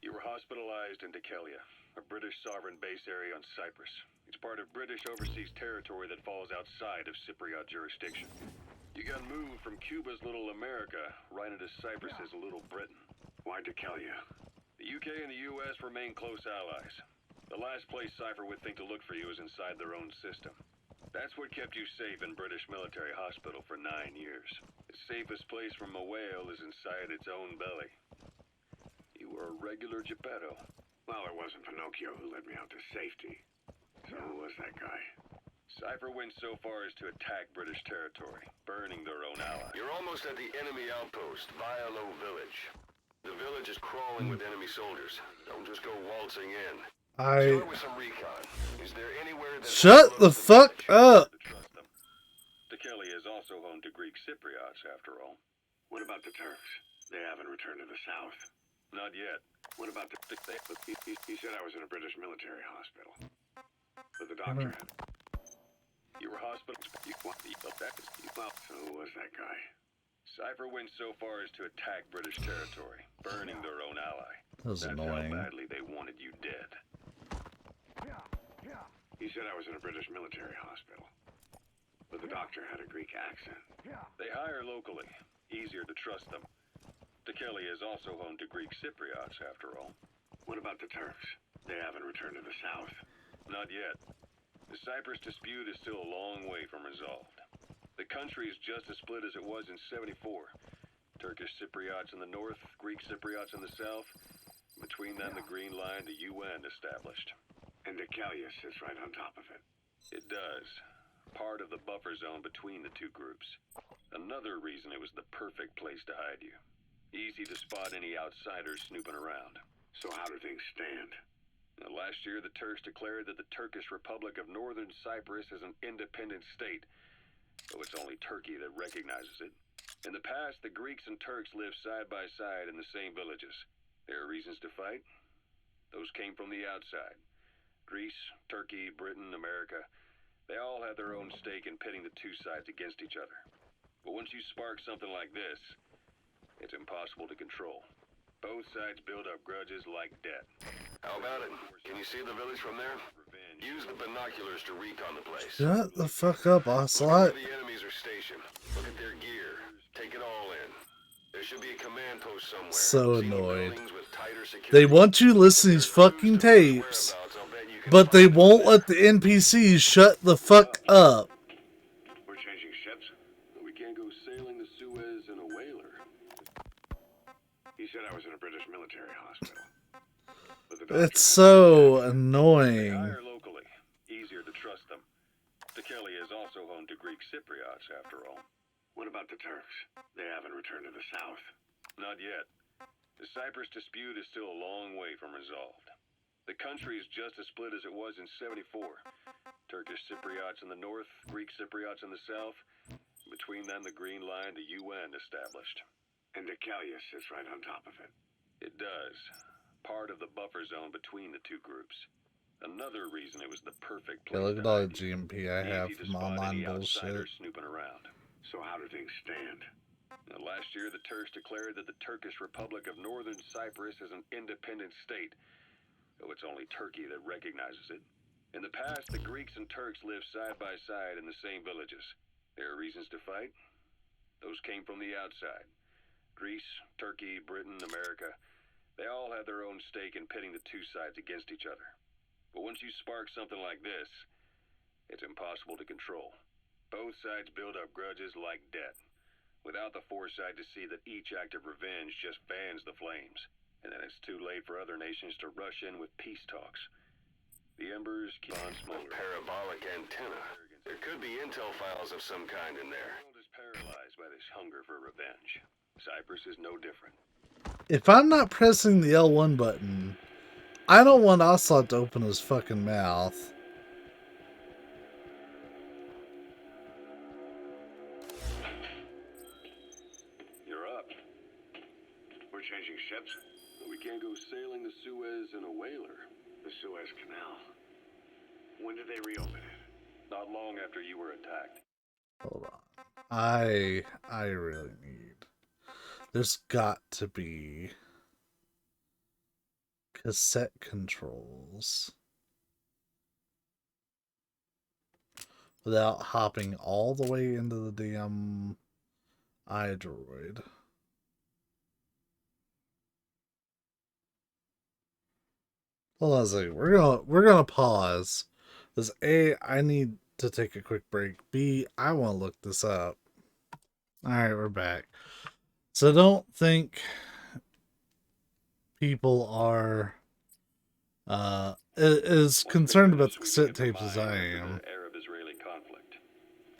You were hospitalized in Dekelia, a British sovereign base area on Cyprus. It's part of British overseas territory that falls outside of Cypriot jurisdiction. You got moved from Cuba's Little America right into Cyprus's Little Britain. Why Dekelia? The UK and the US remain close allies. The last place Cypher would think to look for you is inside their own system. That's what kept you safe in British military hospital for 9 years. The safest place from a whale is inside its own belly. You were a regular Geppetto. Well, it wasn't Pinocchio who led me out to safety. So who was that guy? Cypher went so far as to attack British territory, burning their own ally. You're almost at the enemy outpost, Vialo Village. The village is crawling with enemy soldiers. Don't just go waltzing in. Start with some recon. Is there anywhere that... Shut the fuck up! Kelly is also home to Greek Cypriots, after all. What about the Turks? They haven't returned to the south. Not yet. What about the... He said I was in a British military hospital. But the doctor had... You were hospitalized. Well, so who was that guy? Cypher went so far as to attack British territory, burning their own ally. That's How annoying. badly they wanted you dead. He said I was in a British military hospital. But the doctor had a Greek accent. They hire locally. Easier to trust them. Kelly is also home to Greek Cypriots, after all. What about the Turks? They haven't returned to the south. Not yet. The Cyprus dispute is still a long way from resolved. The country is just as split as it was in '74. Turkish Cypriots in the north, Greek Cypriots in the south. Between them, the Green Line, the UN established. And Decalia sits right on top of it. It does. Part of the buffer zone between the two groups. Another reason it was the perfect place to hide you. Easy to spot any outsiders snooping around. So how do things stand? Now, last year, the Turks declared that the Turkish Republic of Northern Cyprus is an independent state, though it's only Turkey that recognizes it. In the past, the Greeks and Turks lived side by side in the same villages. There are reasons to fight. Those came from the outside. Greece, Turkey, Britain, America, they all had their own stake in pitting the two sides against each other. But once you spark something like this, it's impossible to control. Both sides build up grudges like debt. How about it? Can you see the village from there? Use the binoculars to recon the place. Shut the fuck up, Ocelot. Look where the enemies are stationed. Look at their gear. Take it all in. There should be a command post somewhere. So annoyed. They want you to listen to these fucking tapes, but they won't let the NPCs shut the fuck up. We're changing ships? We can't go sailing the Suez in a whaler. He said I was in a British military hospital. It's so They annoying. hire locally. Easier to trust them. Kelly is also home to Greek Cypriots, after all. What about the Turks? They haven't returned to the south. Not yet. The Cyprus dispute is still a long way from resolved. The country is just as split as it was in '74. Turkish Cypriots in the north, Greek Cypriots in the south. Between them, the Green Line, the UN established. And Decalia sits right on top of it. It does. Part of the buffer zone between the two groups. Another reason it was the perfect place Yeah, look to at all the hide you. GMP I have Easy to from spot online any bullshit. outsiders snooping around. So how do things stand? Now, last year, the Turks declared that the Turkish Republic of Northern Cyprus is an independent state, though it's only Turkey that recognizes it. In the past, the Greeks and Turks lived side by side in the same villages. There are reasons to fight. Those came from the outside. Greece, Turkey, Britain, America, they all had their own stake in pitting the two sides against each other. But once you spark something like this, it's impossible to control. Both sides build up grudges like debt, without the foresight to see that each act of revenge just fans the flames, and then it's too late for other nations to rush in with peace talks. The embers keep on smoldering. Parabolic antenna. There could be intel files of some kind in there. The world is paralyzed by this hunger for revenge. Cyprus is no different. If I'm not pressing the L1 button, I don't want Ocelot to open his fucking mouth. You're up. We're changing ships? We can't go sailing the Suez in a whaler. The Suez Canal. When did they reopen it? Not long after you were attacked. Hold on. I really need. There's got to be cassette controls without hopping all the way into the damn iDroid. Hold on a second. We're gonna pause. Because A, I need to take a quick break. B, I want to look this up. Alright, we're back. So don't think people are as concerned about the cassette tapes as I am. Arab-Israeli conflict.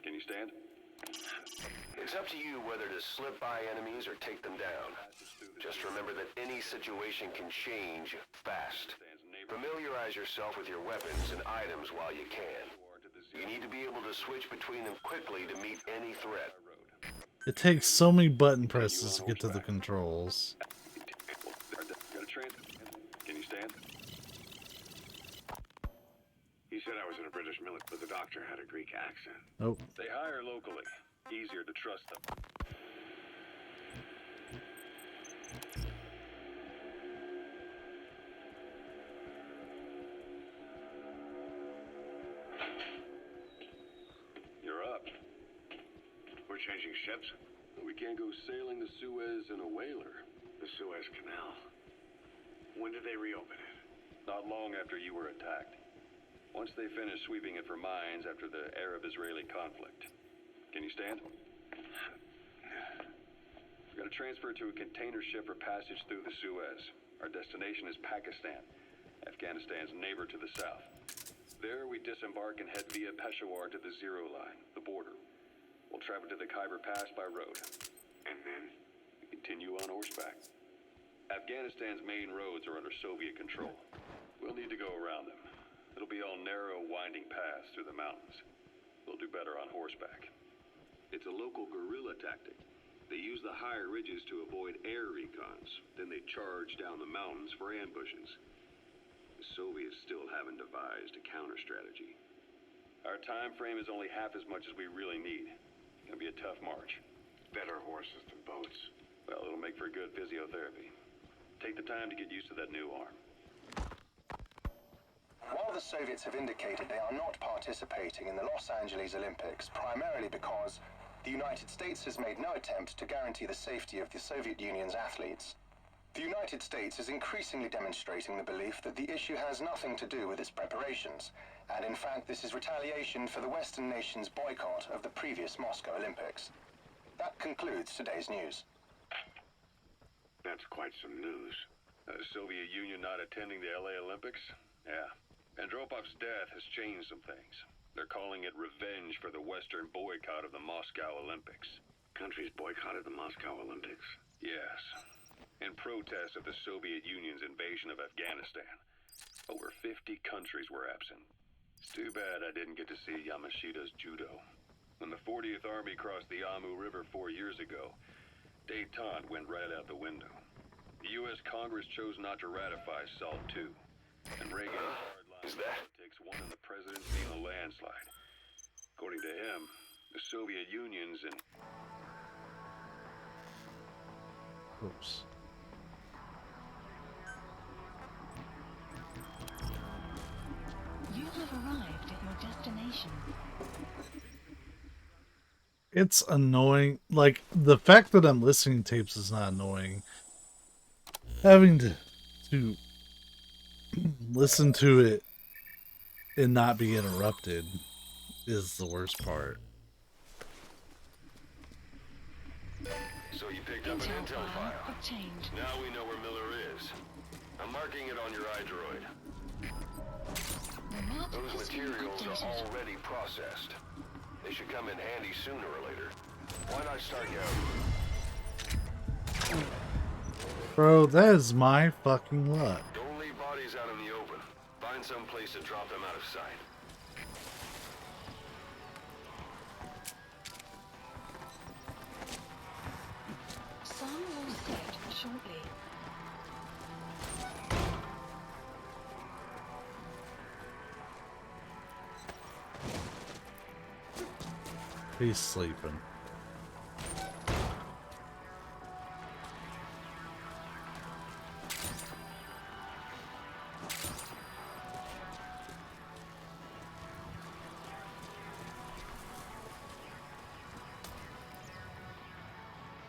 Can you stand? It's up to you whether to slip by enemies or take them down. Just remember that any situation can change fast. Familiarize yourself with your weapons and items while you can. You need to be able to switch between them quickly to meet any threat. It takes so many button presses to get to the controls. Can you stand? He said I was in a British military, but the doctor had a Greek accent. Oh. They hire locally. Easier to trust them. You're up. We're changing ships? We can't go sailing the Suez in a whaler. The Suez Canal. When did they reopen it? Not long after you were attacked. Once they finished sweeping it for mines after the Arab-Israeli conflict. Can you stand? We've got to transfer to a container ship for passage through the Suez. Our destination is Pakistan, Afghanistan's neighbor to the south. There we disembark and head via Peshawar to the Zero Line, the border. We'll travel to the Khyber Pass by road. And then? We continue on horseback. Afghanistan's main roads are under Soviet control. We'll need to go around them. It'll be all narrow, winding paths through the mountains. We'll do better on horseback. It's a local guerrilla tactic. They use the higher ridges to avoid air recons. Then they charge down the mountains for ambushes. The Soviets still haven't devised a counter strategy. Our time frame is only half as much as we really need. It's gonna be a tough march. Better horses than boats. Well, it'll make for good physiotherapy. Take the time to get used to that new arm. While the Soviets have indicated they are not participating in the Los Angeles Olympics, primarily because the United States has made no attempt to guarantee the safety of the Soviet Union's athletes, the United States is increasingly demonstrating the belief that the issue has nothing to do with its preparations, and in fact this is retaliation for the Western nations' boycott of the previous Moscow Olympics. That concludes today's news. That's quite some news. The Soviet Union not attending the LA Olympics? Yeah. Andropov's death has changed some things. They're calling it revenge for the Western boycott of the Moscow Olympics. Countries boycotted the Moscow Olympics? Yes. In protest of the Soviet Union's invasion of Afghanistan. Over 50 countries were absent. It's too bad I didn't get to see Yamashita's judo. When the 40th Army crossed the Amu River 4 years ago, détente went right out the window. The U.S. Congress chose not to ratify SALT II. And Reagan's hardline politics won in the presidency in a landslide. According to him, the Soviet Union's in... Oops. You have arrived at your destination. It's annoying. Like, the fact that I'm listening to tapes is not annoying. Having to listen to it and not be interrupted is the worst part. So you picked up an intel file. Now we know where Miller is. I'm marking it on your iDroid. Those materials are already processed. They should come in handy sooner or later. Why not start you? Bro, that is my fucking luck. Don't leave bodies out in the open. Find some place to drop them out of sight. Sun will set shortly. He's sleeping.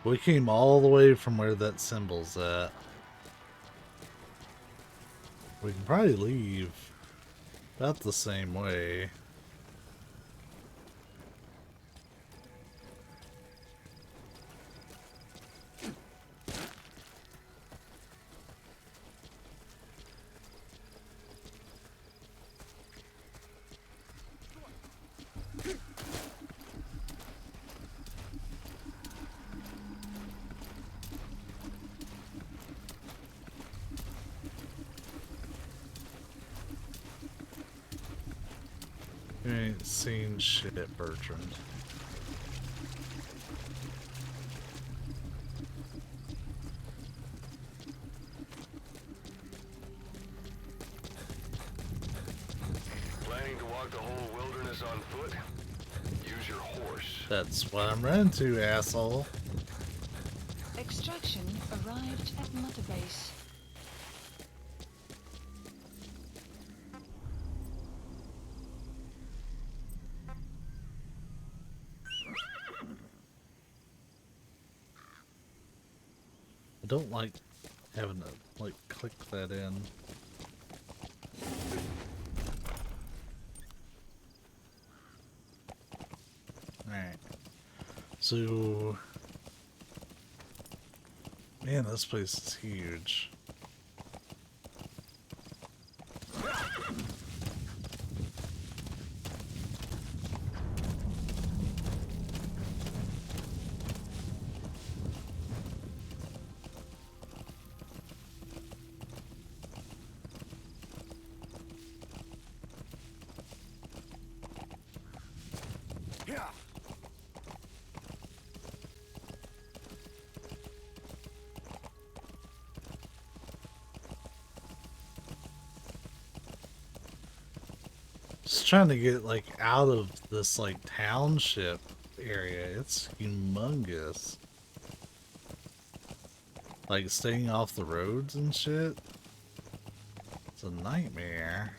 We came all the way from where that symbol's at. We can probably leave about the same way. You ain't seen shit, Bertrand. Planning to walk the whole wilderness on foot? Use your horse. That's what I'm running to, asshole. Extraction arrived at Mother Base. I don't like having to, like, click that in. Alright. So... Man, this place is huge. Just trying to get, like, out of this, like, township area. It's humongous. Like, staying off the roads and shit. It's a nightmare.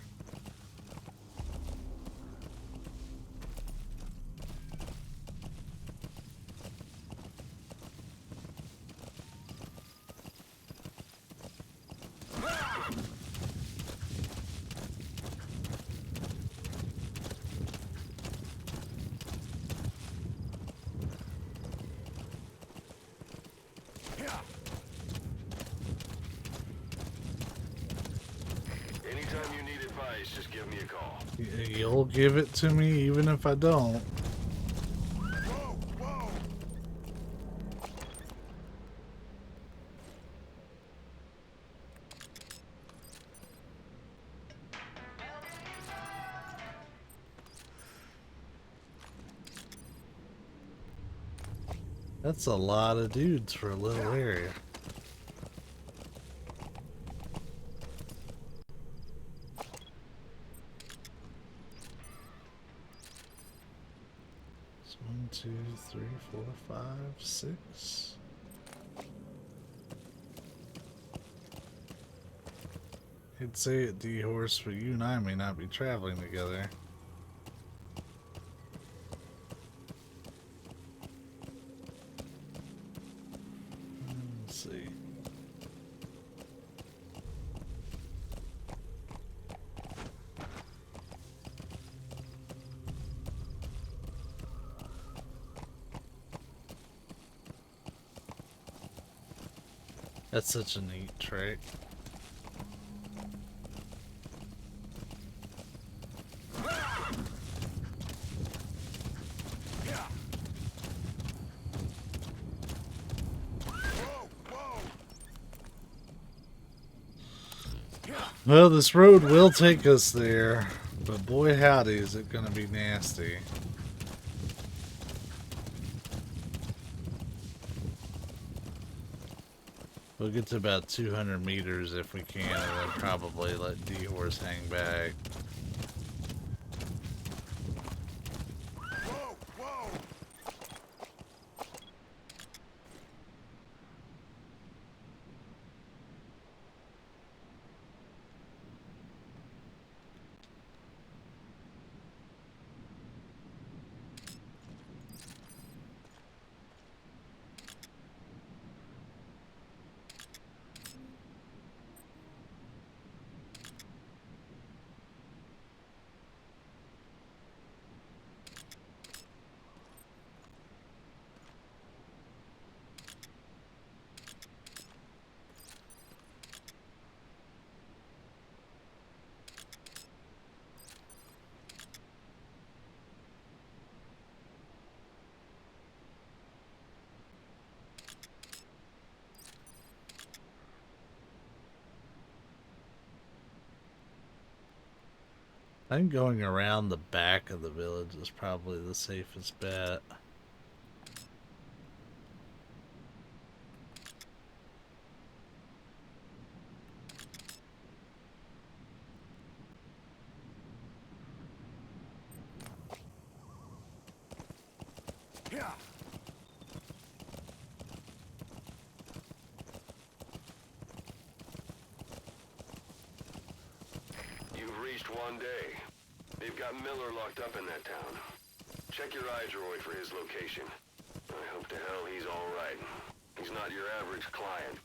Anytime you need advice, just give me a call. You'll give it to me even if I don't. Whoa, whoa! That's a lot of dudes for a little area. It's 1, 2, 3, 4, 5, 6. I'd say it, D-Horse, but you and I may not be traveling together. Let's see. That's such a neat trick. Well, this road will take us there, but boy howdy is it gonna be nasty. We'll get to about 200 meters if we can, and then probably let D-Horse hang back. Whoa, whoa! I think going around the back of the village is probably the safest bet. You've reached one day. They've got Miller locked up in that town. Check your iDroid for his location. I hope to hell he's all right. He's not your average client.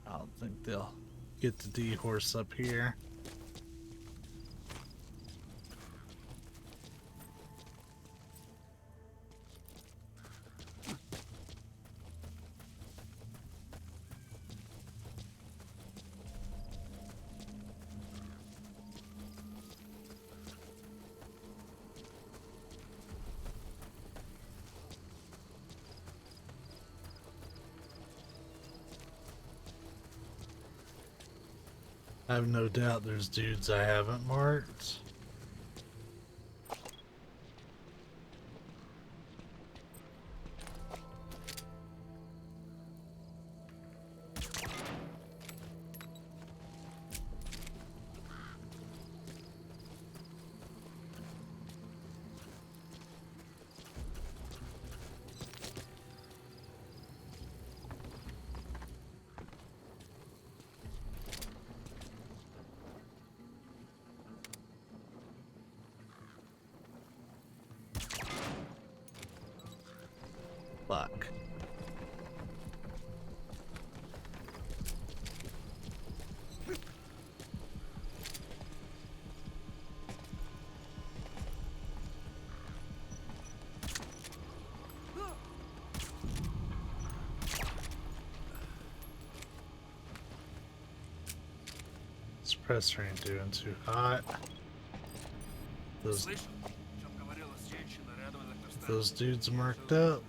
I don't think they'll get the D-horse up here. I have no doubt there's dudes I haven't marked. Fuck. Suppressor ain't doing too hot. Those dudes marked up.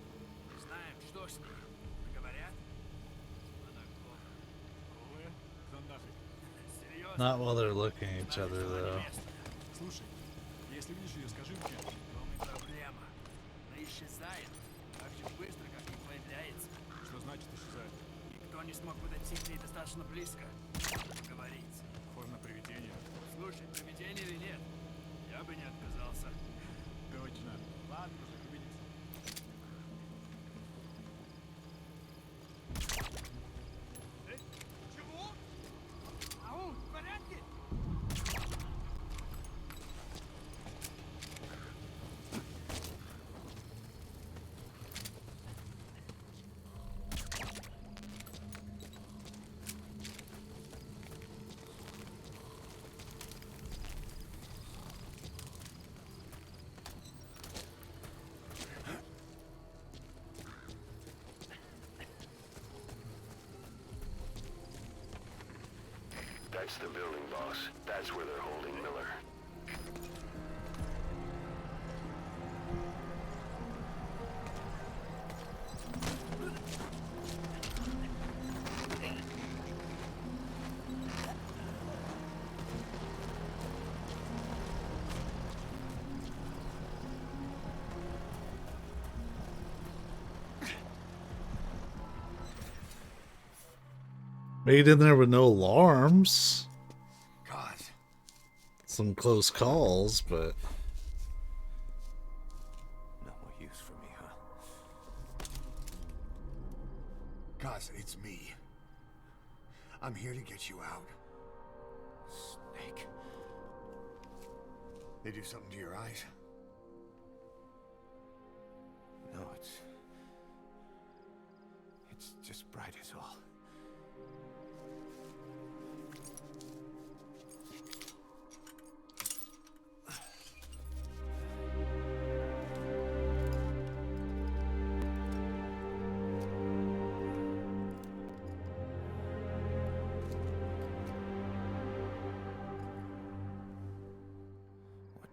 Not while they're looking at each other, though. That's the building, boss. That's where they're holding Miller. Made in there with no alarms. God. Some close calls, but No more use for me, huh? Guys, it's me. I'm here to get you out. Snake. They do something to your eyes? No, it's just bright as all.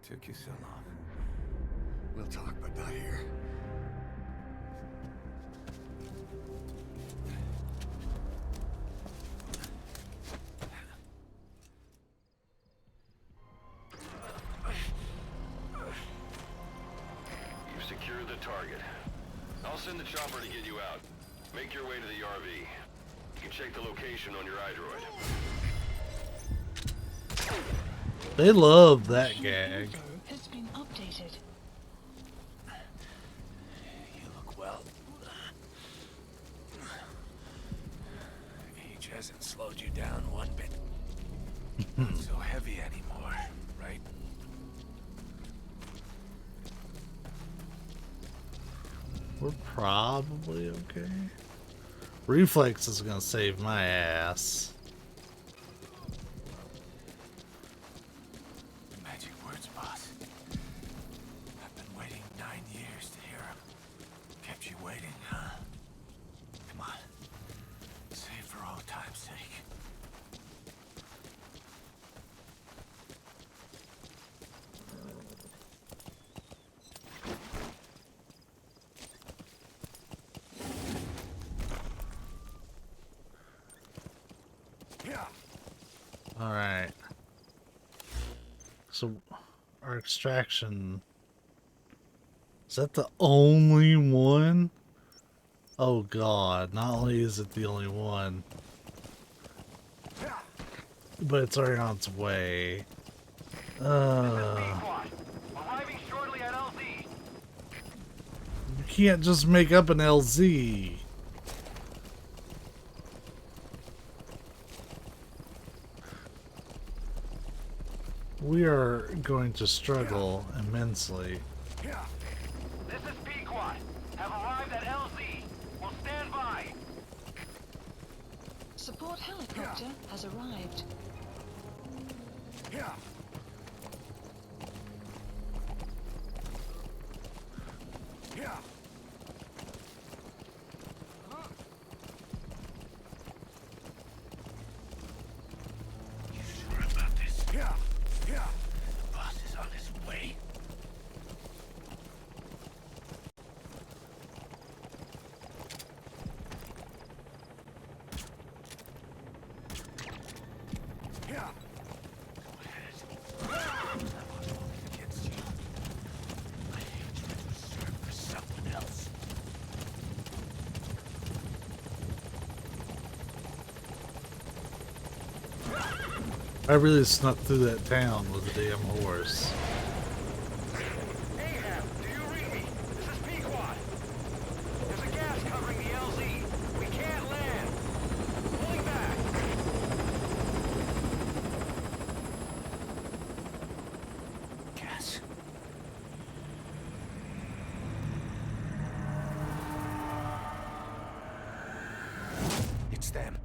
Took you so long. We'll talk, but not here. You've secured the target. I'll send the chopper to get you out. Make your way to the RV. You can check the location on your iDroid. They love that gag. Has been updated. You look well. Age hasn't slowed you down one bit. Not so heavy anymore, right? We're probably okay. Reflex is gonna save my ass. Magic words, boss. I've been waiting 9 years to hear them. Kept you waiting, huh? Come on. Say it for old time's sake. Alright. So, our extraction... Is that the only one? Oh god, not only is it the only one, but it's already on its way. Arriving shortly at LZ. You can't just make up an LZ. We are going to struggle immensely. This is Pequot. Have arrived at LZ. Will stand by. Support helicopter has arrived. You sure about this? The boss is on his way. Go ahead. I'm not holding against you. My hatred was served for someone else. I really snuck through that town with a damn horse. Ahab, do you read me? This is Pequot. There's a gas covering the LZ. We can't land. Pulling back. Gas. It's them.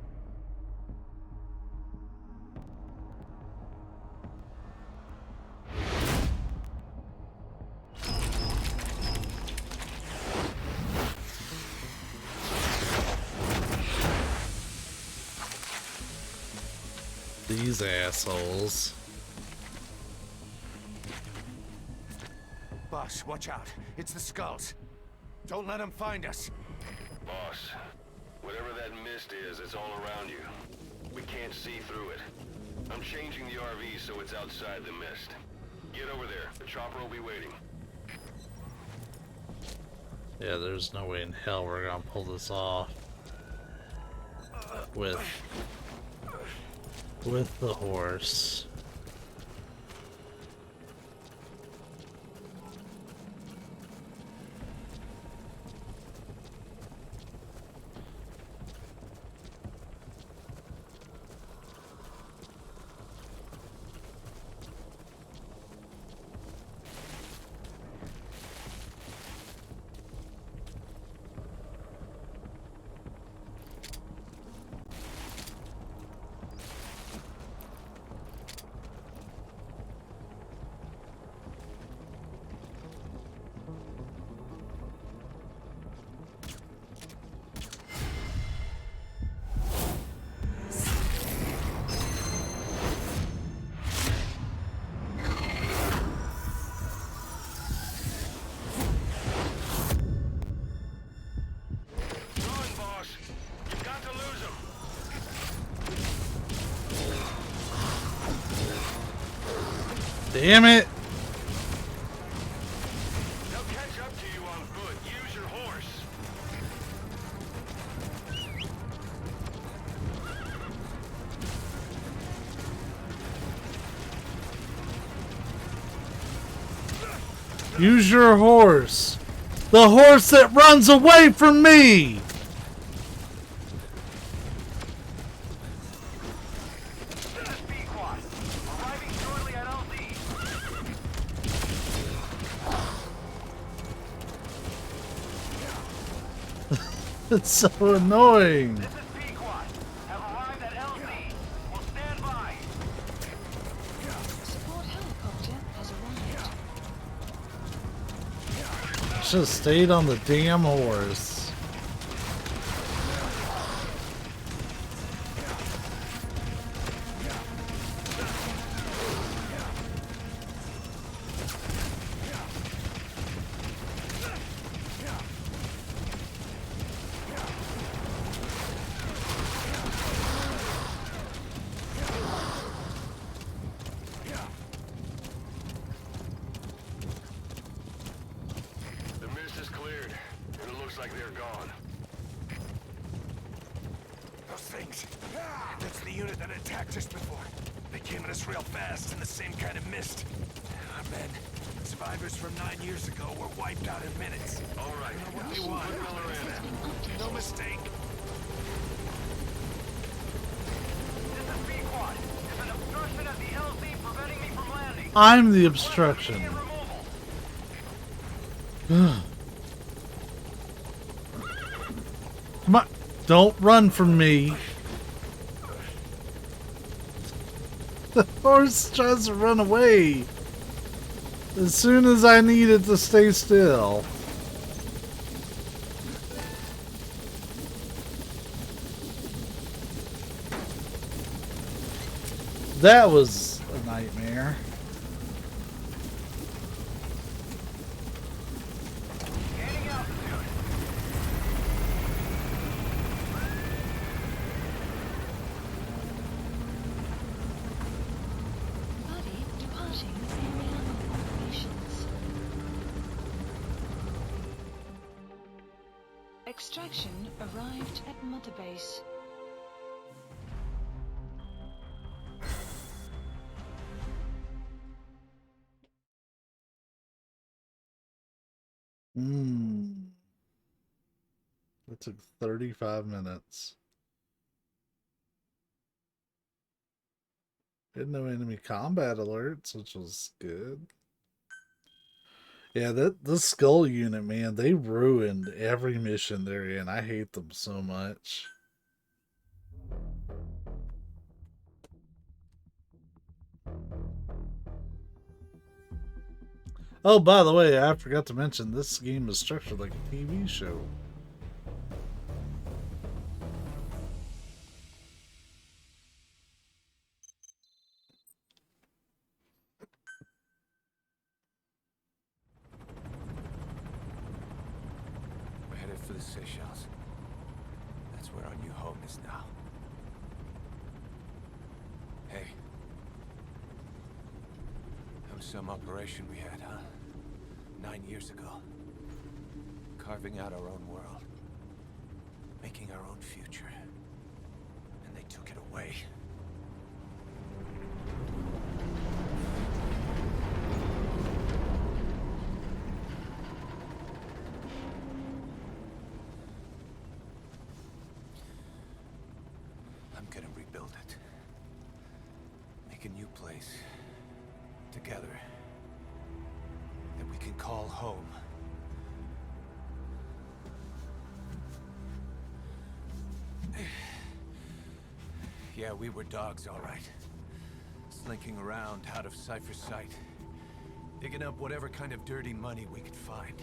These assholes. Boss, watch out. It's the skulls. Don't let them find us. Boss, whatever that mist is, it's all around you. We can't see through it. I'm changing the RV so it's outside the mist. Get over there. The chopper will be waiting. Yeah, there's no way in hell we're gonna pull this off with the horse. Damn it! They'll catch up to you on foot. Use your horse. Use your horse. The horse that runs away from me! It's so annoying. This is Pequot. Have arrived at LZ. Will stand by. Support helicopter has arrived. Should have stayed on the damn horse. The mist is cleared, and it looks like they're gone. Those things. That's the unit that attacked us before. They came at us real fast in the same kind of mist. Our men, survivors from 9 years ago, were wiped out in minutes. All right. What do you want? No mistake. This is Pequot. There's an obstruction at the LZ preventing me from landing. I'm the obstruction. Come on. Don't run from me. The horse tries to run away. As soon as I need it to stay still. That was a nightmare. Body departing area of operations. Extraction arrived at Mother Base. That took 35 minutes. Had no enemy combat alerts, which was good. Yeah, this skull unit, man, they ruined every mission they're in. I hate them so much. Oh, by the way, I forgot to mention, this game is structured like a TV show. We're headed for the Seychelles. That's where our new home is now. Hey. That was some operation we had, huh? 9 years ago. Carving out our own world. Making our own future. And they took it away. I'm gonna rebuild it. Make a new place. Together. That we can call home. Yeah, we were dogs, all right. Slinking around out of Cypher's sight. Digging up whatever kind of dirty money we could find.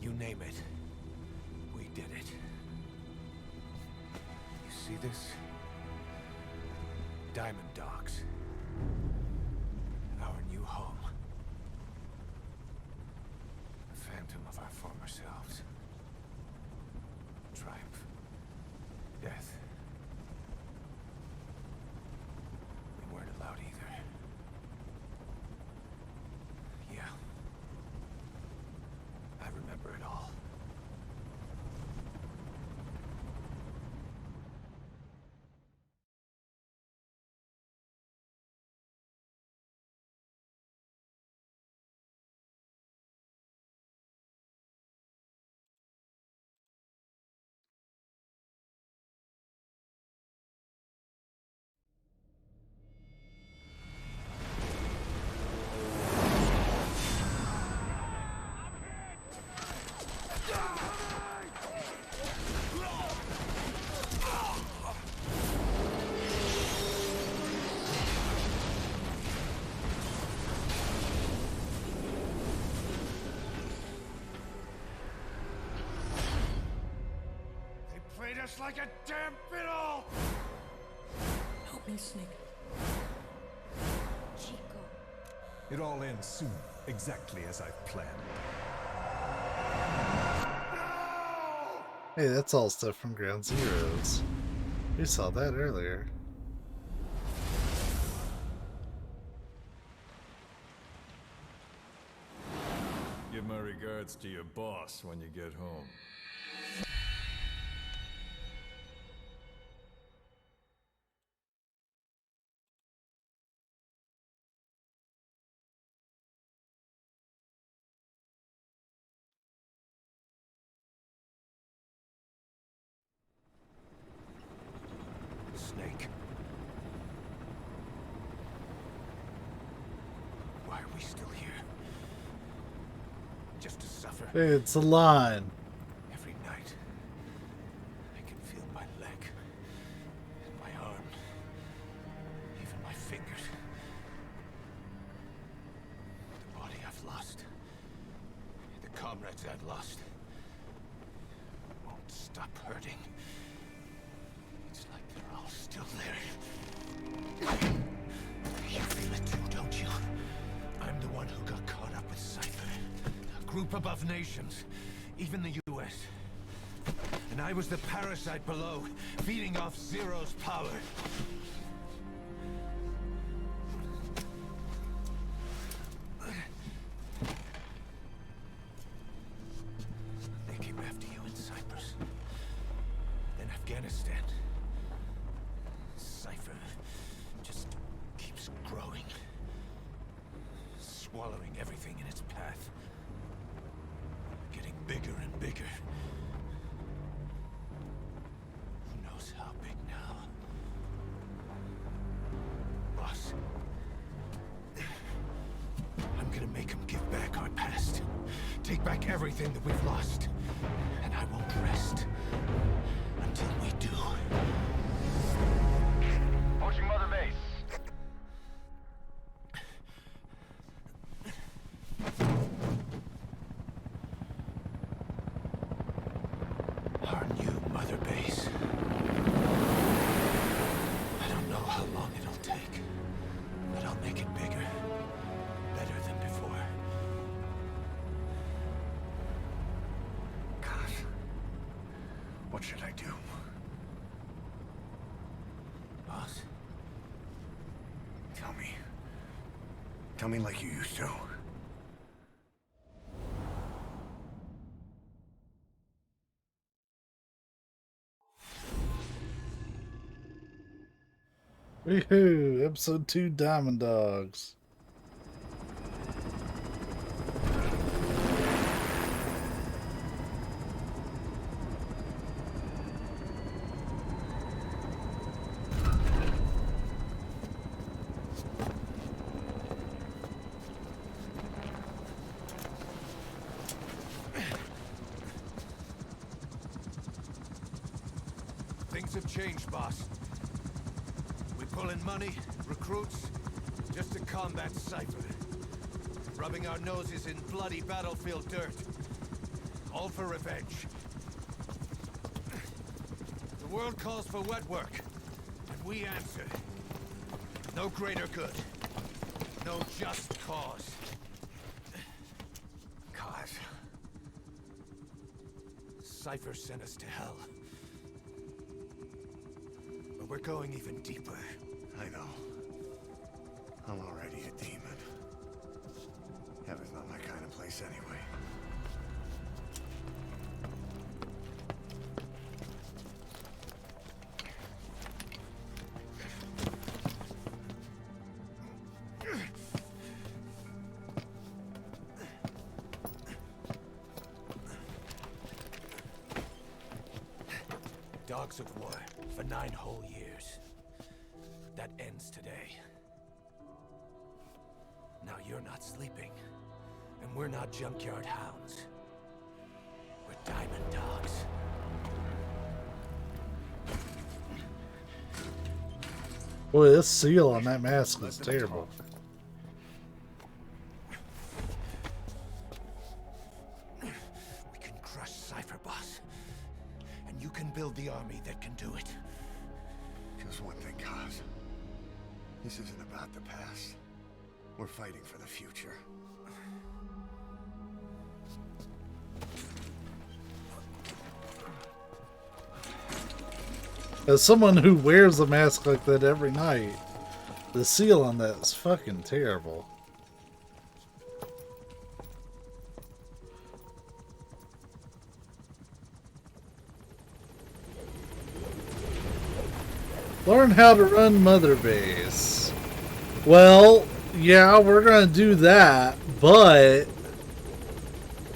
You name it. We did it. You see this? Diamond Dogs. Our new home. A phantom of our former selves. Triumph. Death. We weren't allowed either. remember it all. Played us like a damn fiddle! Help me, Snake. Chico. It all ends soon, exactly as I've planned. Hey, that's all stuff from Ground Zeroes. We saw that earlier. Give my regards to your boss when you get home. Snake. Why are we still here? Just to suffer? Hey, it's a line. Every night, I can feel my leg, and my arm, even my fingers. The body I've lost, the comrades I've lost, won't stop hurting. It's like they're all still there. You feel it too, don't you? I'm the one who got caught up with Cypher. A group above nations, even the US. And I was the parasite below, feeding off Zero's power. They came after you in Cyprus. Then Afghanistan. Cypher just keeps growing. Swallowing everything in its path. Getting bigger and bigger. Who knows how big now? Boss. I'm gonna make them give back our past. Take back everything that we've lost. And I won't rest until we do. Approaching Mother Base. Our new Mother Base. I don't know how long it'll take, but I'll make it bigger. Better than before. God. What should I do? Boss? Tell me. Tell me like you used to. Woohoo! Episode 2 Diamond Dogs. Things have changed, boss. We pull in money, recruits, just to combat Cypher. Rubbing our noses in bloody battlefield dirt. All for revenge. The world calls for wet work, and we answer. No greater good. No just cause. Cause? Cypher sent us to hell. But we're going even deeper. I know. I'm already a demon. Heaven's not my kind of place anyway. Dogs of war for 9 whole years. That ends today. Now you're not sleeping, and we're not junkyard hounds. We're diamond dogs. Boy, this seal on that mask is terrible. We can crush Cypher, boss. And you can build the army that can do it. Just one thing, Kaz. This isn't about the past. We're fighting for the future. As someone who wears a mask like that every night, the seal on that is fucking terrible. Learn how to run Mother Base. Well, yeah, we're gonna do that, but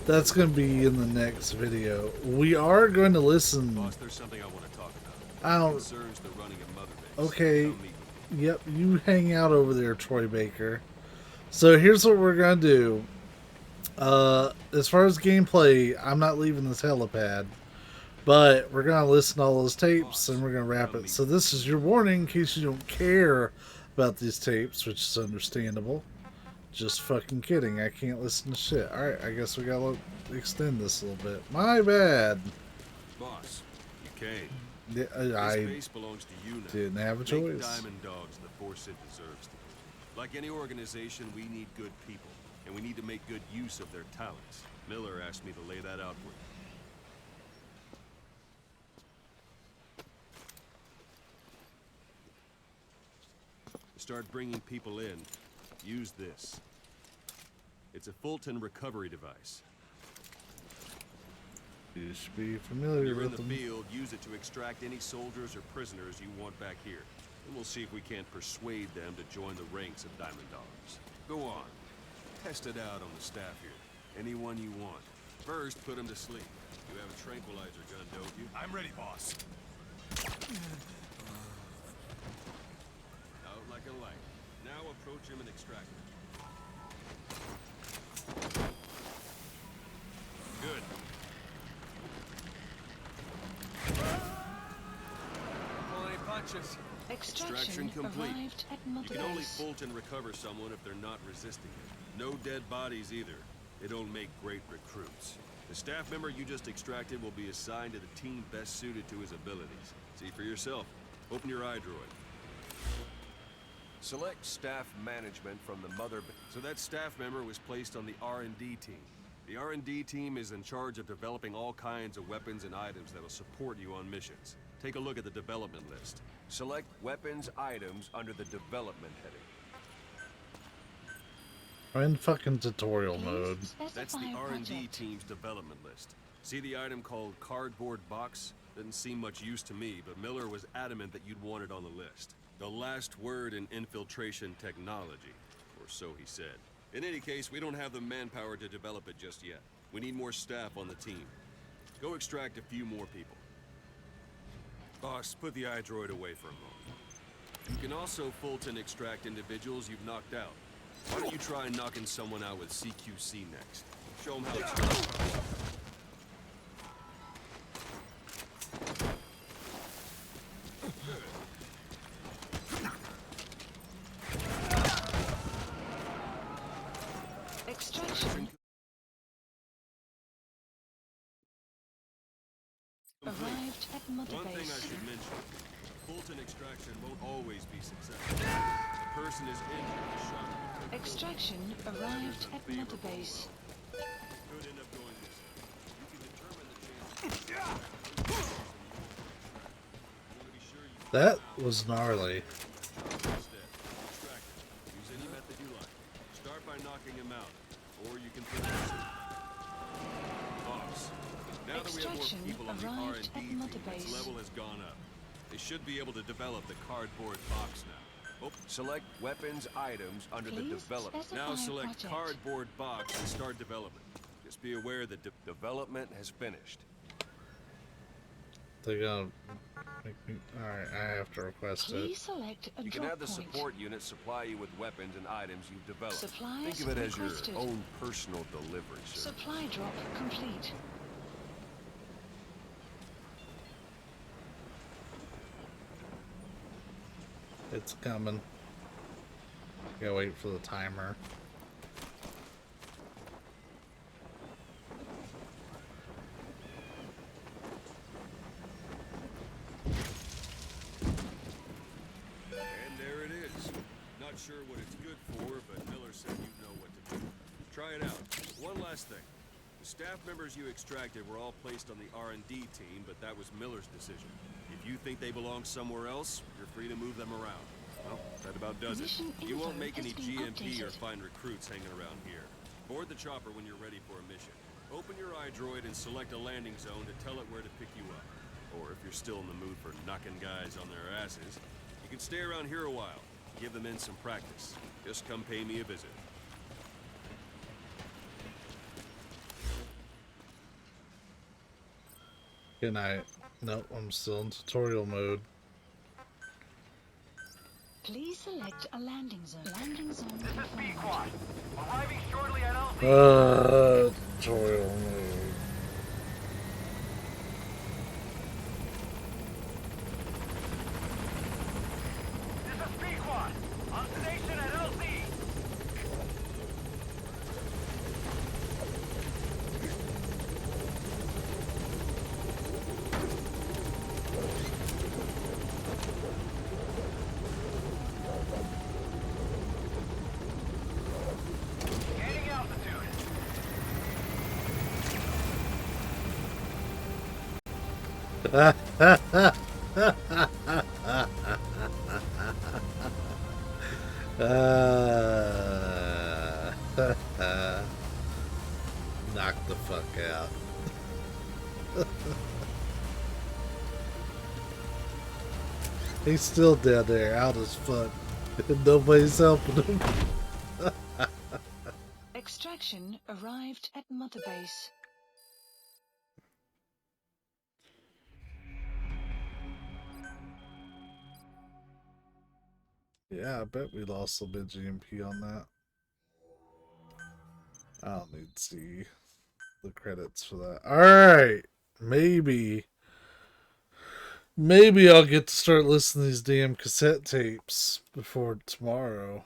that's gonna be in the next video. We are going to listen. Boss, there's something I want to talk about. I don't. Concerns the running of Mother Base. Okay. Yep, you hang out over there, Troy Baker. So here's what we're gonna do. As far as gameplay, I'm not leaving this helipad, but we're gonna listen to all those tapes and we're gonna wrap it. So this is your warning in case you don't care about these tapes, which is understandable. Just fucking kidding. I can't listen to shit. Alright, I guess we gotta extend this a little bit. My bad. Boss, you came. Yeah, I This base belongs to you now. didn't have a Make choice. Diamond Dogs the force it deserves to be. Like any organization, we need good people, and we need to make good use of their talents. Miller asked me to lay that out for you. To start bringing people in, use this. It's a Fulton recovery device. You should be When familiar you're in with the them. field, use it to extract any soldiers or prisoners you want back here. And we'll see if we can't persuade them to join the ranks of Diamond Dogs. Go on. Test it out on the staff here. Anyone you want. First, put them to sleep. You have a tranquilizer gun, don't you? I'm ready, boss. Out like a light. Now approach him and extract him. Good. Pull any punches. Extraction complete. arrived at You Mother can only Base. Fulton recover someone if they're not resisting it. No dead bodies either. They don't make great recruits. The staff member you just extracted will be assigned to the team best suited to his abilities. See for yourself. Open your iDroid. Select staff management from the Mother Base. So that staff member was placed on the R&D team. The R&D team is in charge of developing all kinds of weapons and items that'll support you on missions. Take a look at the development list. Select weapons items under the development heading. I'm in fucking tutorial mode. That's the R&D team's development list. See the item called cardboard box? Didn't seem much use to me, but Miller was adamant that you'd want it on the list. The last word in infiltration technology, or so he said. In any case, we don't have the manpower to develop it just yet. We need more staff on the team. Go extract a few more people. Boss, put the iDroid away for a moment. You can also Fulton extract individuals you've knocked out. Why don't you try knocking someone out with CQC next? Show them how it's done. Extraction arrived at Mother One thing I Base. should mention. Fulton extraction won't always be successful. The person is injured or shot. Extraction arrived at Mother Base. Could end up going this way. You can determine the chances. That was gnarly. Instead, extract it. Use any method you like. Start by knocking him out, or you can put him to sleep. Boss, now that we have more Extraction people on the arrived R&D at team, Mother its Base. level has gone up. They should be able to develop the cardboard box now. Oh, Select weapons items under the Please development. specify now select project. cardboard box and start development. Just be aware that Development has finished. They're gonna make me. Alright, I have to request it. Please select a You can drop have the point. support unit supply you with weapons and items you've developed. Supplies Think of it as your requested. own personal delivery service. Supply drop complete. It's coming. Gotta wait for the timer. And there it is. Not sure what it's good for, but Miller said you know what to do. Try it out. One last thing. The staff members you extracted were all placed on the R&D team, but that was Miller's decision. If you think they belong somewhere else, you're free to move them around. Well, that about does it. You won't make any GMP or find recruits hanging around here. Board the chopper when you're ready for a mission. Open your iDroid and select a landing zone to tell it where to pick you up. Or if you're still in the mood for knocking guys on their asses, you can stay around here a while. Give the men some practice. Just come pay me a visit. Good night. Nope, I'm still in tutorial mode. Please select a landing zone. Landing zone. This is B-Quad. Arriving shortly at LZ. Tutorial mode. This is B-Quad. On station at LZ. Gaining altitude. Knock the fuck out. He's still down there, out as fuck. And nobody's helping him. Extraction arrived at Mother Base. Yeah, I bet we lost a bit GMP on that. I don't need to see the credits for that. Alright, maybe I'll get to start listening to these damn cassette tapes before tomorrow.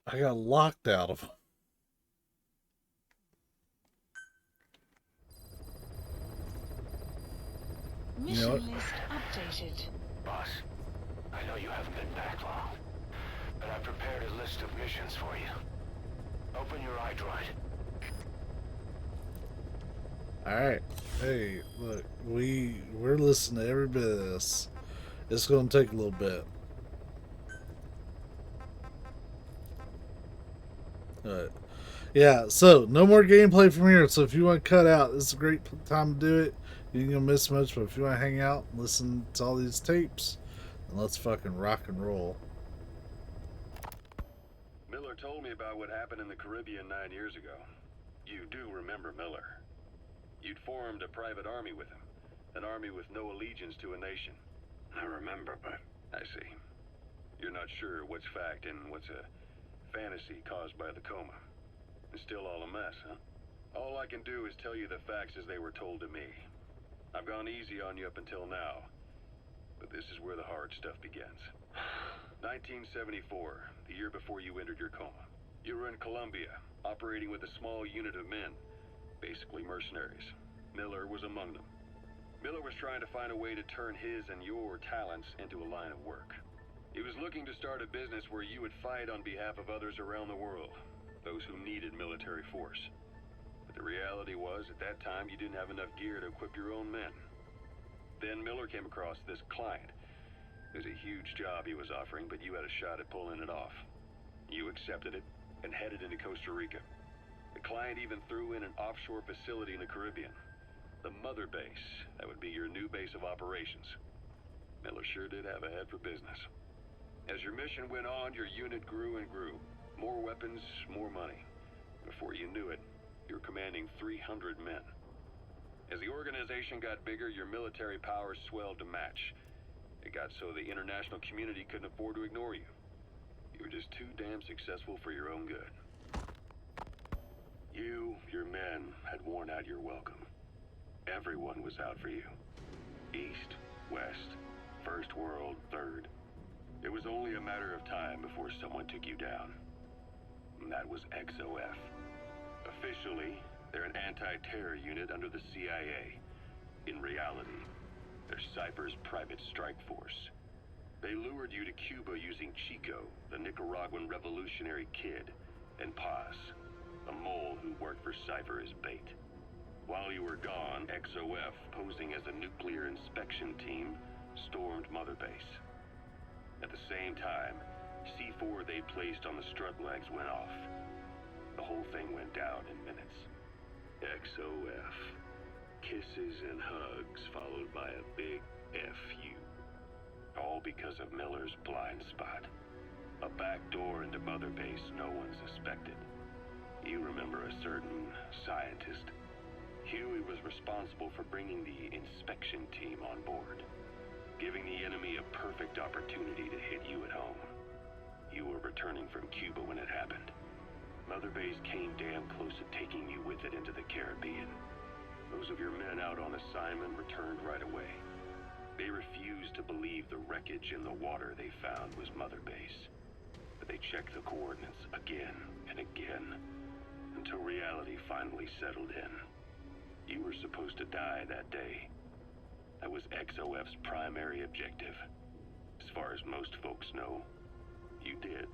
I got locked out of them. Mission list updated. Boss, I know you haven't been back long, but I prepared a list of missions for you. Open your iDroid. Alright. Hey, look, we're listening to every bit of this. It's gonna take a little bit. Alright. Yeah, so no more gameplay from here. So if you want to cut out, this is a great time to do it. You ain't gonna miss much, but if you want to hang out and listen to all these tapes, then let's fucking rock and roll. Miller told me about what happened in the Caribbean 9 years ago. You do remember Miller. You'd formed a private army with him. An army with no allegiance to a nation. I remember, but... I see. You're not sure what's fact and what's a fantasy caused by the coma. It's still all a mess, huh? All I can do is tell you the facts as they were told to me. I've gone easy on you up until now, but this is where the hard stuff begins. 1974, the year before you entered your coma. You were in Colombia, operating with a small unit of men, basically mercenaries. Miller was among them. Miller was trying to find a way to turn his and your talents into a line of work. He was looking to start a business where you would fight on behalf of others around the world, those who needed military force. But the reality was, at that time, you didn't have enough gear to equip your own men. Then Miller came across this client. It was a huge job he was offering, but you had a shot at pulling it off. You accepted it and headed into Costa Rica. The client even threw in an offshore facility in the Caribbean. The mother base, that would be your new base of operations. Miller sure did have a head for business. As your mission went on, your unit grew and grew. More weapons, more money. Before you knew it, You're commanding 300 men. As the organization got bigger, your military powers swelled to match. It got so the international community couldn't afford to ignore you. You were just too damn successful for your own good. You, your men, had worn out your welcome. Everyone was out for you. East, West, First World, Third. It was only a matter of time before someone took you down. And that was XOF. Officially, they're an anti-terror unit under the CIA. In reality, they're Cypher's private strike force. They lured you to Cuba using Chico, the Nicaraguan revolutionary kid, and Paz, a mole who worked for Cypher as bait. While you were gone, XOF, posing as a nuclear inspection team, stormed Mother Base. At the same time, C4 they placed on the strut legs went off. The whole thing went down in minutes. XOF. Kisses and hugs followed by a big FU. All because of Miller's blind spot. A back door into Mother Base no one suspected. You remember a certain scientist. Huey was responsible for bringing the inspection team on board, giving the enemy a perfect opportunity to hit you at home. You were returning from Cuba when it happened. Mother Base came damn close to taking you with it into the Caribbean. Those of your men out on assignment returned right away. They refused to believe the wreckage in the water they found was Mother Base. But they checked the coordinates again and again, until reality finally settled in. You were supposed to die that day. That was XOF's primary objective. As far as most folks know, you did.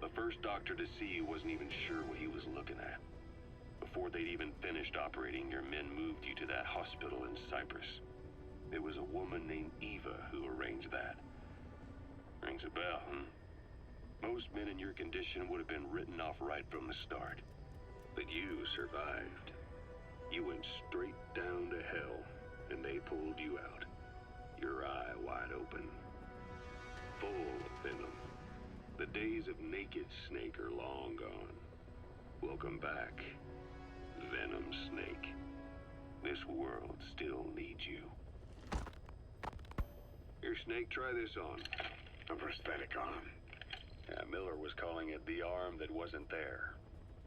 The first doctor to see you wasn't even sure what he was looking at. Before they'd even finished operating, your men moved you to that hospital in Cyprus. It was a woman named Eva who arranged that. Rings a bell, Most men in your condition would have been written off right from the start. But you survived. You went straight down to hell, and they pulled you out. Your eye wide open. Full of venom. The days of naked Snake are long gone. Welcome back, Venom Snake. This world still needs you. Here, Snake, try this on. A prosthetic arm. Yeah, Miller was calling it the arm that wasn't there.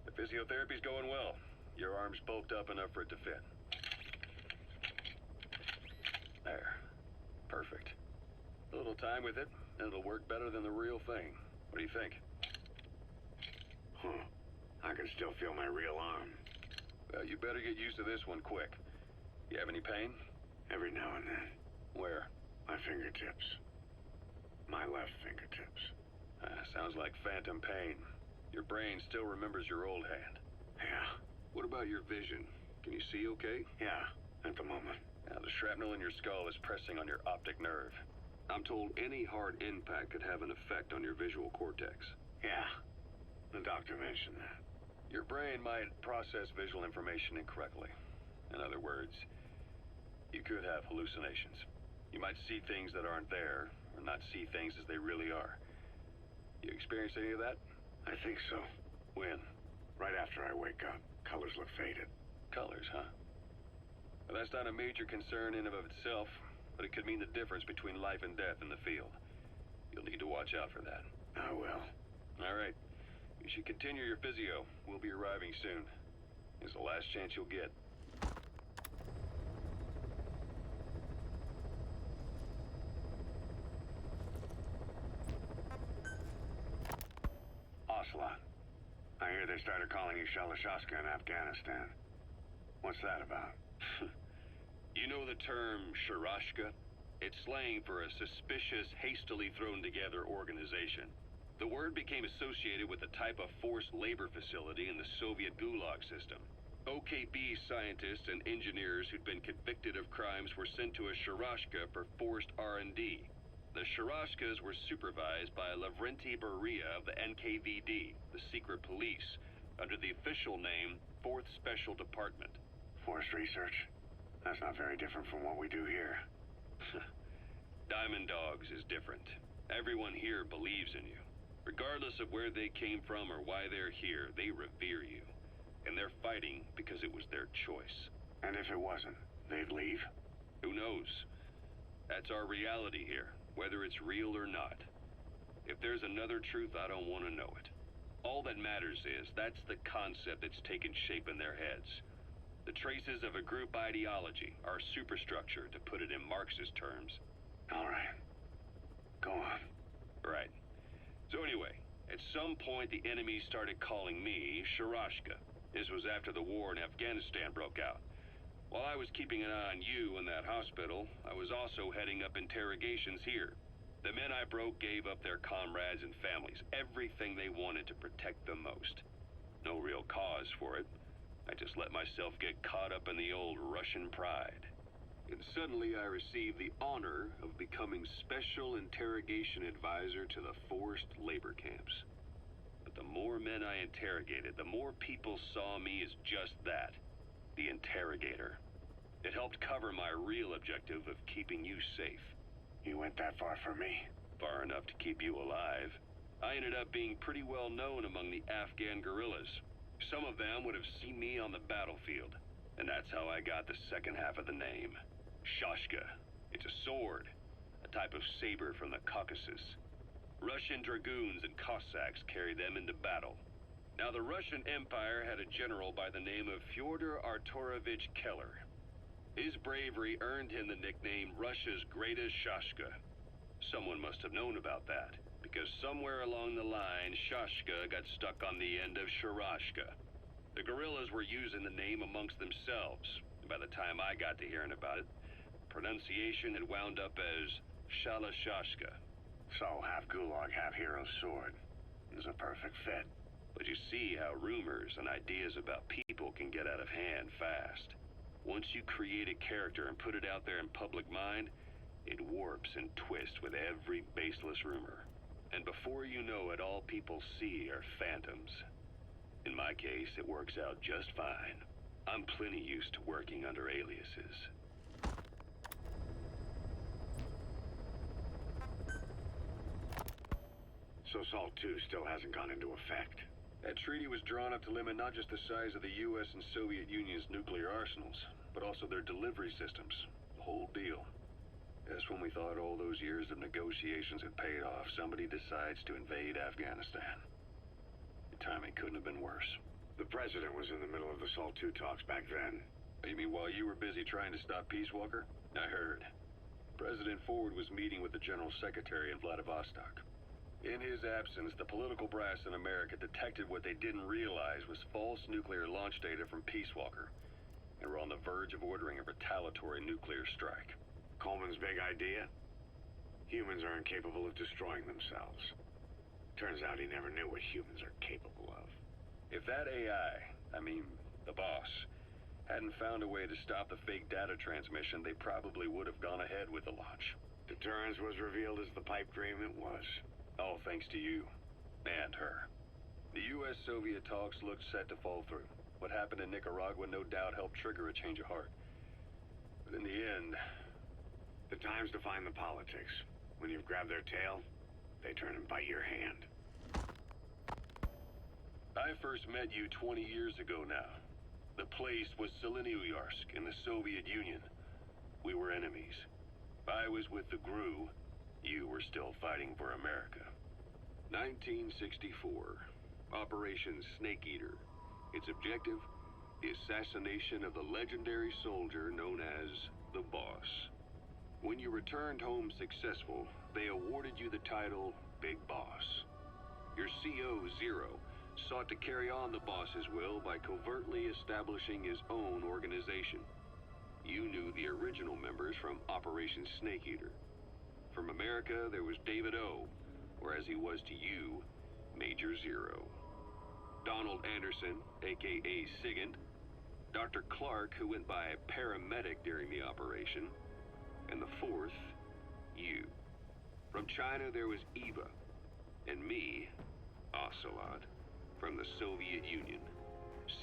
The physiotherapy's going well. Your arm's bulked up enough for it to fit. There. Perfect. A little time with it, and it'll work better than the real thing. What do you think? I can still feel my real arm. Well, you better get used to this one quick. You have any pain? Every now and then. Where? My fingertips. My left fingertips. Sounds like phantom pain. Your brain still remembers your old hand. Yeah. What about your vision? Can you see okay? Yeah, at the moment. Now, the shrapnel in your skull is pressing on your optic nerve. I'm told any hard impact could have an effect on your visual cortex. Yeah, the doctor mentioned that. Your brain might process visual information incorrectly. In other words, you could have hallucinations. You might see things that aren't there, or not see things as they really are. You experience any of that? I think so. When? Right after I wake up. Colors look faded. Colors, huh? Well, that's not a major concern in and of itself, but it could mean the difference between life and death in the field. You'll need to watch out for that. I will. All right. You should continue your physio. We'll be arriving soon. It's the last chance you'll get. Ocelot. I hear they started calling you Shalashashka in Afghanistan. What's that about? You know the term Sharashka? It's slang for a suspicious, hastily thrown together organization. The word became associated with a type of forced labor facility in the Soviet Gulag system. OKB scientists and engineers who'd been convicted of crimes were sent to a Sharashka for forced R&D. The Sharashkas were supervised by Lavrenti Beria of the NKVD, the secret police, under the official name 4th Special Department. Forced research? That's not very different from what we do here. Diamond Dogs is different. Everyone here believes in you. Regardless of where they came from or why they're here, they revere you. and they're fighting because it was their choice. And if it wasn't, they'd leave? Who knows? That's our reality here, whether it's real or not. If there's another truth, I don't want to know it. All that matters is that's the concept that's taken shape in their heads. The traces of a group ideology, our superstructure, to put it in Marxist terms. All right. Go on. Right. So anyway, at some point the enemy started calling me Sharashka. This was after the war in Afghanistan broke out. While I was keeping an eye on you in that hospital, I was also heading up interrogations here. The men I broke gave up their comrades and families, everything they wanted to protect them most. No real cause for it. I just let myself get caught up in the old Russian pride. And suddenly I received the honor of becoming Special Interrogation Advisor to the forced labor camps. But the more men I interrogated, the more people saw me as just that, the interrogator. It helped cover my real objective of keeping you safe. You went that far for me? Far enough to keep you alive. I ended up being pretty well known among the Afghan guerrillas. Some of them would have seen me on the battlefield, and that's how I got the second half of the name. Shashka. It's a sword, a type of saber from the Caucasus. Russian dragoons and Cossacks carried them into battle. Now, the Russian Empire had a general by the name of Fyodor Arturovich Keller. His bravery earned him the nickname Russia's Greatest Shashka. Someone must have known about that, because somewhere along the line, Shashka got stuck on the end of Sharashka. The guerrillas were using the name amongst themselves, and by the time I got to hearing about it, pronunciation had wound up as Shalashashka. So, half gulag, half hero sword. Is a perfect fit. But you see how rumors and ideas about people can get out of hand fast. Once you create a character and put it out there in public mind, it warps and twists with every baseless rumor. And before you know it, all people see are phantoms. In my case, it works out just fine. I'm plenty used to working under aliases. So SALT II still hasn't gone into effect? That treaty was drawn up to limit not just the size of the U.S. and Soviet Union's nuclear arsenals, but also their delivery systems. The whole deal. Just when we thought all those years of negotiations had paid off, somebody decides to invade Afghanistan. The timing couldn't have been worse. The president was in the middle of the SALT II talks back then. You mean while you were busy trying to stop Peace Walker? I heard. President Ford was meeting with the General Secretary in Vladivostok. In his absence, the political brass in America detected what they didn't realize was false nuclear launch data from Peace Walker, and were on the verge of ordering a retaliatory nuclear strike. Coleman's big idea? Humans are incapable of destroying themselves. Turns out he never knew what humans are capable of. If that AI, the boss, hadn't found a way to stop the fake data transmission, they probably would have gone ahead with the launch. Deterrence was revealed as the pipe dream it was. All thanks to you. And her. The U.S.-Soviet talks looked set to fall through. What happened in Nicaragua no doubt helped trigger a change of heart. But in the end... The time's to find the politics. When you've grabbed their tail, they turn and bite your hand. I first met you 20 years ago now. The place was Selenouyarsk in the Soviet Union. We were enemies. I was with the GRU. You were still fighting for America. 1964. Operation Snake Eater. Its objective? The assassination of the legendary soldier known as the Boss. When you returned home successful, they awarded you the title Big Boss. Your CO, Zero, sought to carry on the boss's will by covertly establishing his own organization. You knew the original members from Operation Snake Eater. From America, there was David O, or as he was to you, Major Zero. Donald Anderson, aka Sigint. Dr. Clark, who went by paramedic during the operation. And the fourth, you. From China, there was Eva. And me, Ocelot, from the Soviet Union.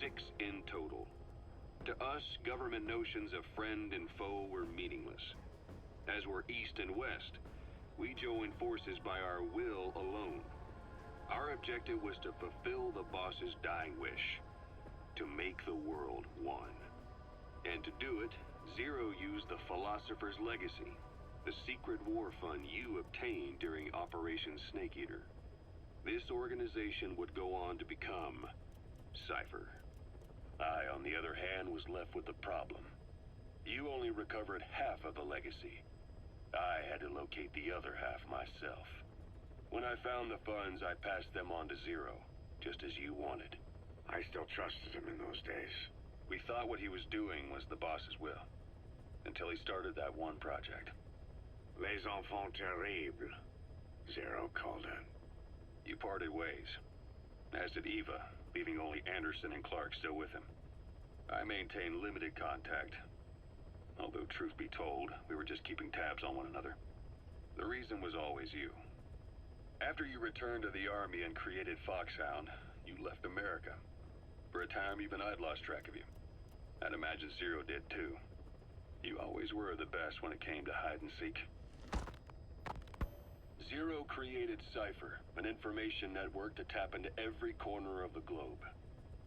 6 in total. To us, government notions of friend and foe were meaningless. As were East and West, we joined forces by our will alone. Our objective was to fulfill the boss's dying wish. to make the world one. And to do it, Zero used the Philosopher's Legacy, the secret war fund you obtained during Operation Snake Eater. This organization would go on to become Cypher. I, on the other hand, was left with the problem. You only recovered half of the legacy. I had to locate the other half myself. When I found the funds, I passed them on to Zero, just as you wanted. I still trusted him in those days. We thought what he was doing was the boss's will, until he started that one project. Les enfants terribles, Zero called it. You parted ways, as did Eva, leaving only Anderson and Clark still with him. I maintained limited contact, although truth be told, we were just keeping tabs on one another. The reason was always you. After you returned to the Army and created Foxhound, you left America. For a time, even I'd lost track of you. I'd imagine Zero did too. You always were the best when it came to hide and seek. Zero created Cypher, an information network to tap into every corner of the globe.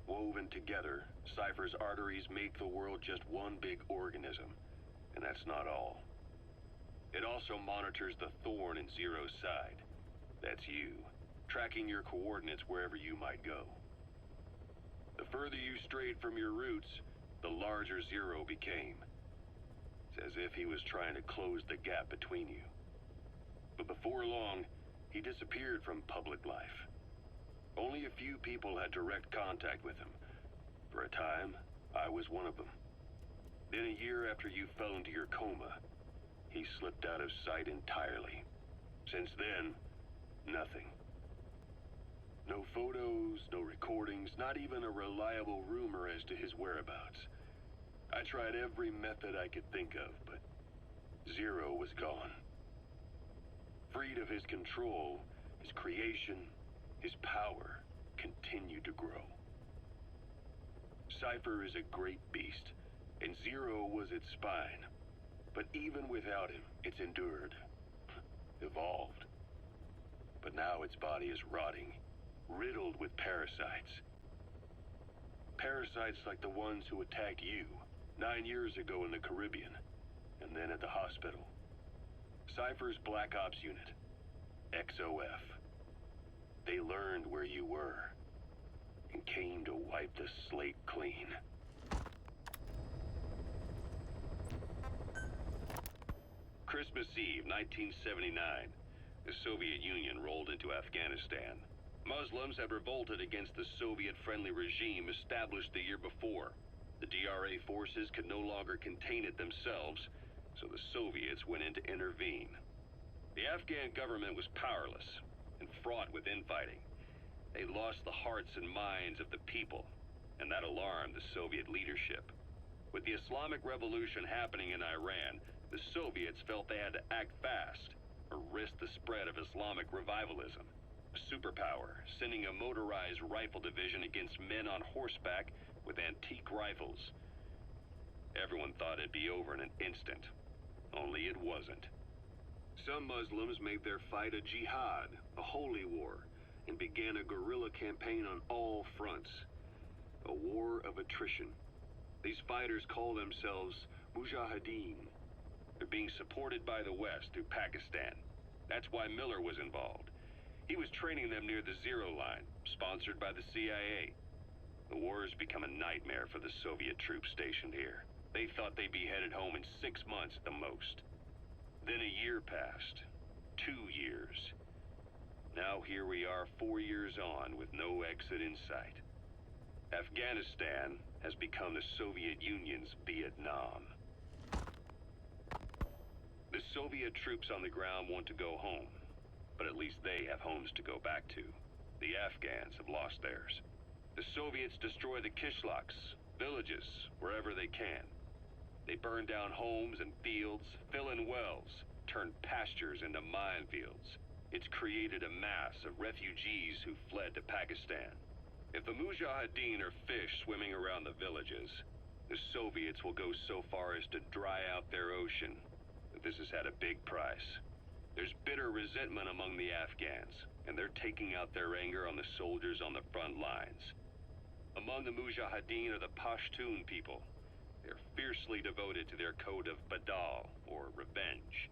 Woven together, Cypher's arteries make the world just one big organism. And that's not all. It also monitors the thorn in Zero's side. That's you, tracking your coordinates wherever you might go. The further you strayed from your roots, the larger Zero became. It's as if he was trying to close the gap between you. But before long, he disappeared from public life. Only a few people had direct contact with him. For a time, I was one of them. Then a year after you fell into your coma, he slipped out of sight entirely. Since then, nothing. No photos, no recordings, not even a reliable rumor as to his whereabouts. I tried every method I could think of, but Zero was gone. Freed of his control, his creation, his power continued to grow. Cypher is a great beast, and Zero was its spine. But even without him, it's endured, evolved. But now its body is rotting, riddled with parasites. Parasites like the ones who attacked you 9 years ago in the Caribbean, and then at the hospital. Cypher's Black Ops Unit, XOF. They learned where you were, and came to wipe the slate clean. Christmas Eve, 1979. The Soviet Union rolled into Afghanistan. Muslims had revolted against the Soviet-friendly regime established the year before. The DRA forces could no longer contain it themselves, so the Soviets went in to intervene. The Afghan government was powerless and fraught with infighting. They lost the hearts and minds of the people, and that alarmed the Soviet leadership. With the Islamic Revolution happening in Iran, the Soviets felt they had to act fast or risk the spread of Islamic revivalism. A superpower, sending a motorized rifle division against men on horseback with antique rifles. Everyone thought it'd be over in an instant. Only it wasn't. Some Muslims made their fight a jihad, a holy war, and began a guerrilla campaign on all fronts. A war of attrition. These fighters call themselves Mujahideen. They're being supported by the West through Pakistan. That's why Miller was involved. He was training them near the Zero Line, sponsored by the CIA. The war has become a nightmare for the Soviet troops stationed here. They thought they'd be headed home in 6 months at the most. Then a year passed. 2 years. Now here we are 4 years on with no exit in sight. Afghanistan has become the Soviet Union's Vietnam. The Soviet troops on the ground want to go home, but at least they have homes to go back to. The Afghans have lost theirs. The Soviets destroy the kishlaks, villages, wherever they can. They burn down homes and fields, fill in wells, turn pastures into minefields. It's created a mass of refugees who fled to Pakistan. If the Mujahideen are fish swimming around the villages, the Soviets will go so far as to dry out their ocean. But this has had a big price. There's bitter resentment among the Afghans, and they're taking out their anger on the soldiers on the front lines. Among the Mujahideen are the Pashtun people. They're fiercely devoted to their code of Badal, or revenge.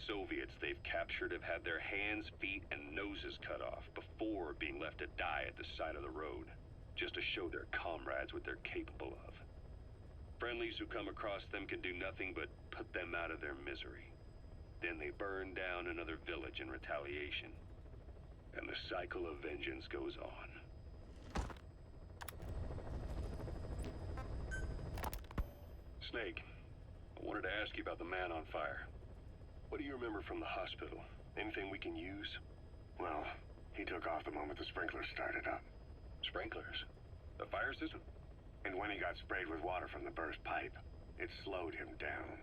Soviets they've captured have had their hands, feet, and noses cut off before being left to die at the side of the road, just to show their comrades what they're capable of. Friendlies who come across them can do nothing but put them out of their misery. Then they burn down another village in retaliation. And the cycle of vengeance goes on. Snake, I wanted to ask you about the man on fire. What do you remember from the hospital? Anything we can use? Well, he took off the moment the sprinklers started up. Sprinklers? The fire system? And when he got sprayed with water from the burst pipe, it slowed him down.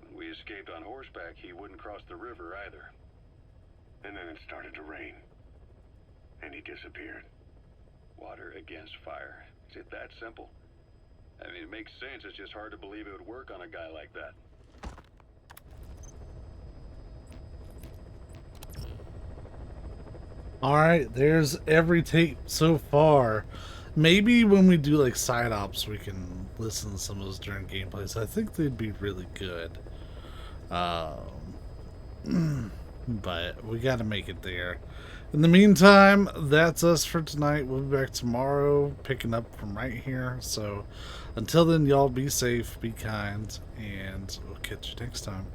When we escaped on horseback, he wouldn't cross the river either. And then it started to rain. And he disappeared. Water against fire. Is it that simple? I mean, it makes sense. It's just hard to believe it would work on a guy like that. Alright, there's every tape so far. Maybe when we do like side ops, we can listen to some of those during gameplays. I think they'd be really good. But we gotta make it there. In the meantime, that's us for tonight. We'll be back tomorrow, picking up from right here. So until then, y'all be safe, be kind, and we'll catch you next time.